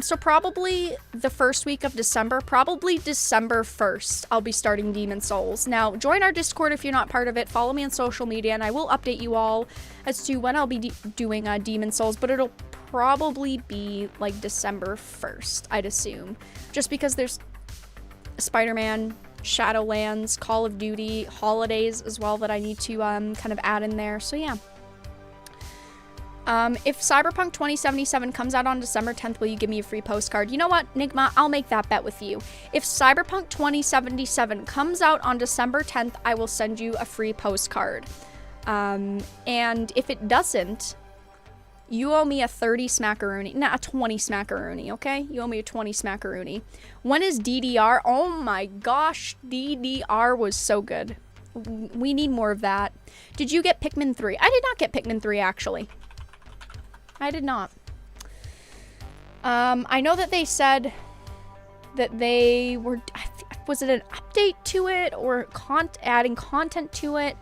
So probably the first week of December, probably December 1st, I'll be starting Demon Souls. Now, join our Discord if you're not part of it. Follow me on social media, and I will update you all as to when I'll be doing Demon Souls, but it'll probably be like December 1st, I'd assume. Just because there's Spider-Man, Shadowlands, Call of Duty, holidays as well that I need to kind of add in there. So yeah. If Cyberpunk 2077 comes out on December 10th, will you give me a free postcard? You know what, Nigma? I'll make that bet with you. If Cyberpunk 2077 comes out on December 10th, I will send you a free postcard. And if it doesn't, You owe me a 30 smackaroonie. Not a 20 smackaroonie, okay? You owe me a 20 smackaroonie. When is DDR? Oh my gosh, DDR was so good. We need more of that. Did you get Pikmin 3? I did not get Pikmin 3, actually. I did not. I know that they said that they were... Was it an update to it or adding content to it?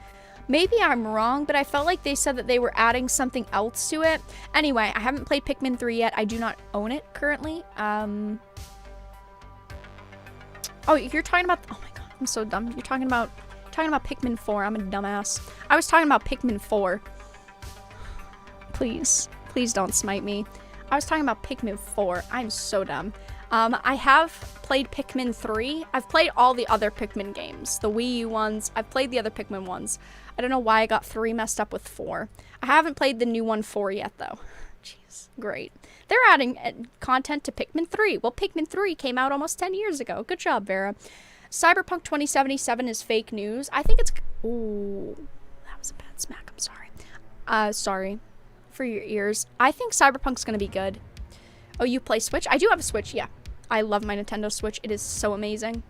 Maybe I'm wrong, but I felt like they said that they were adding something else to it. Anyway, I haven't played Pikmin 3 yet. I do not own it currently. Oh, you're talking about... Oh my god, I'm so dumb. You're talking about Pikmin 4. I'm a dumbass. I was talking about Pikmin 4. Please. Please don't smite me. I was talking about Pikmin 4. I'm so dumb. I have played Pikmin 3. I've played all the other Pikmin games. The Wii U ones. I've played the other Pikmin ones. I don't know why I got 3 messed up with 4. I haven't played the new one 4 yet, though. Jeez. Great. They're adding content to Pikmin 3. Well, Pikmin 3 came out almost 10 years ago. Good job, Vera. Cyberpunk 2077 is fake news. I think it's... Ooh. That was a bad smack. I'm sorry. Sorry for your ears. I think Cyberpunk's going to be good. Oh, you play Switch? I do have a Switch, yeah. I love my Nintendo Switch. It is so amazing.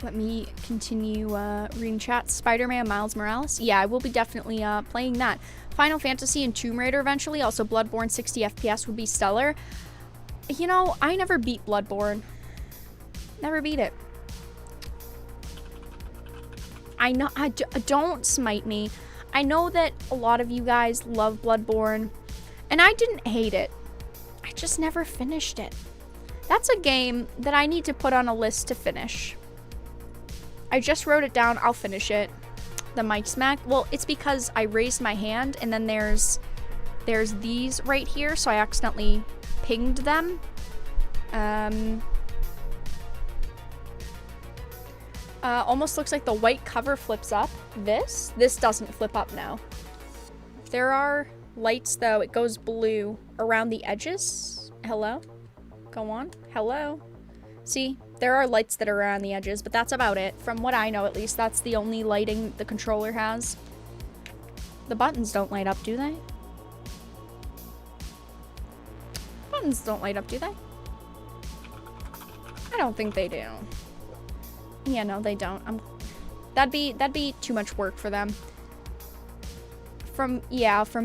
Let me continue reading chat. Spider-Man Miles Morales. Yeah, I will be definitely playing that. Final Fantasy and Tomb Raider eventually. Also, Bloodborne 60 FPS would be stellar. You know, I never beat Bloodborne. Never beat it. I know, don't smite me. I know that a lot of you guys love Bloodborne, and I didn't hate it. I just never finished it. That's a game that I need to put on a list to finish. I just wrote it down. I'll finish it. The mic smack. Well, it's because I raised my hand, and then there's these right here, so I accidentally pinged them. Almost looks like the white cover flips up. This doesn't flip up now. There are lights, though. It goes blue around the edges. Hello? Go on. Hello? See? There are lights that are around the edges, but that's about it. From what I know, at least, that's the only lighting the controller has. The buttons don't light up, do they? Buttons don't light up, do they? I don't think they do. Yeah, no, they don't. That'd be too much work for them. From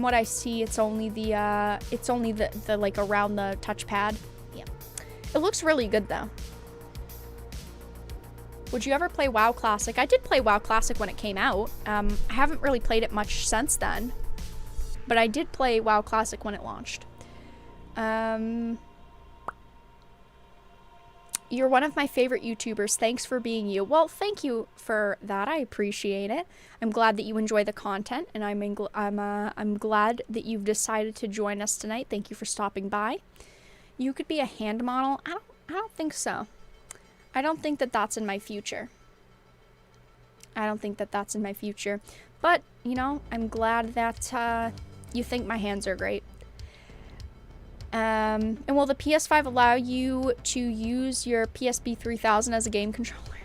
what I see, it's only the like around the touchpad. Yeah. It looks really good though. Would you ever play WoW Classic? I did play WoW Classic when it came out. I haven't really played it much since then. But I did play WoW Classic when it launched. You're one of my favorite YouTubers. Thanks for being you. Well, thank you for that. I appreciate it. I'm glad that you enjoy the content, and I'm glad that you've decided to join us tonight. Thank you for stopping by. You could be a hand model. I don't think so. I don't think that that's in my future. I don't think that that's in my future. But, you know, I'm glad that you think my hands are great. And will the PS5 allow you to use your PSP 3000 as a game controller?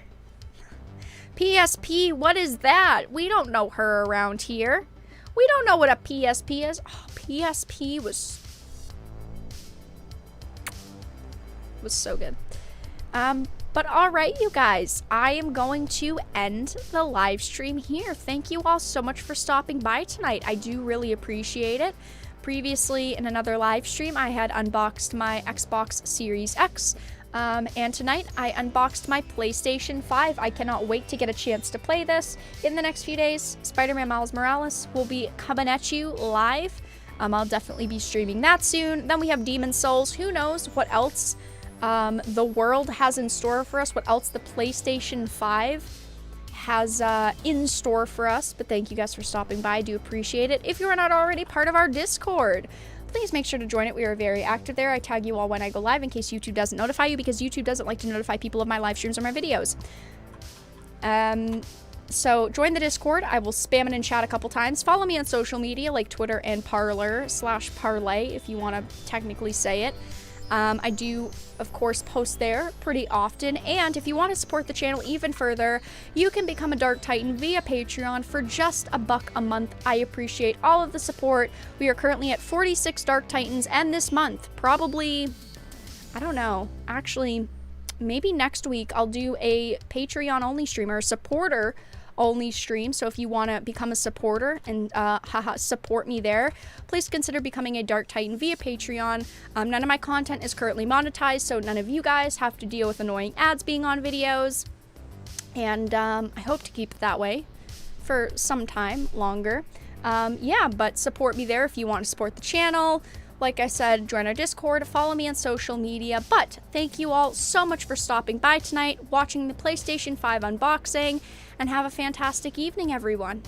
PSP, what is that? We don't know her around here. We don't know what a PSP is. Oh, PSP was so good. But alright, you guys, I am going to end the live stream here. Thank you all so much for stopping by tonight. I do really appreciate it. Previously, in another live stream, I had unboxed my Xbox Series X, and tonight I unboxed my PlayStation 5. I cannot wait to get a chance to play this. In the next few days, Spider-Man Miles Morales will be coming at you live. I'll definitely be streaming that soon. Then we have Demon's Souls. Who knows what else the world has in store for us, what else the PlayStation 5 has in store for us. But thank you guys for stopping by. I do appreciate it. If you are not already part of our Discord, please make sure to join it. We are very active there. I tag you all when I go live in case YouTube doesn't notify you, because YouTube doesn't like to notify people of my live streams or my videos. So join the Discord. I will spam it in chat a couple times. Follow me on social media like Twitter and Parler /Parlay if you want to technically say it. I do, of course, post there pretty often, and if you want to support the channel even further, you can become a Dark Titan via Patreon for just $1 a month. I appreciate all of the support. We are currently at 46 Dark Titans, and this month, probably, I don't know, actually, maybe next week, I'll do a Patreon-only stream, or a supporter-only stream. So if you want to become a supporter and support me there, please consider becoming a Dark Titan via Patreon. None of my content is currently monetized, so none of you guys have to deal with annoying ads being on videos. And I hope to keep it that way for some time longer. Yeah, but support me there if you want to support the channel. Like I said, join our Discord, follow me on social media. But thank you all so much for stopping by tonight, watching the PlayStation 5 unboxing, and have a fantastic evening, everyone.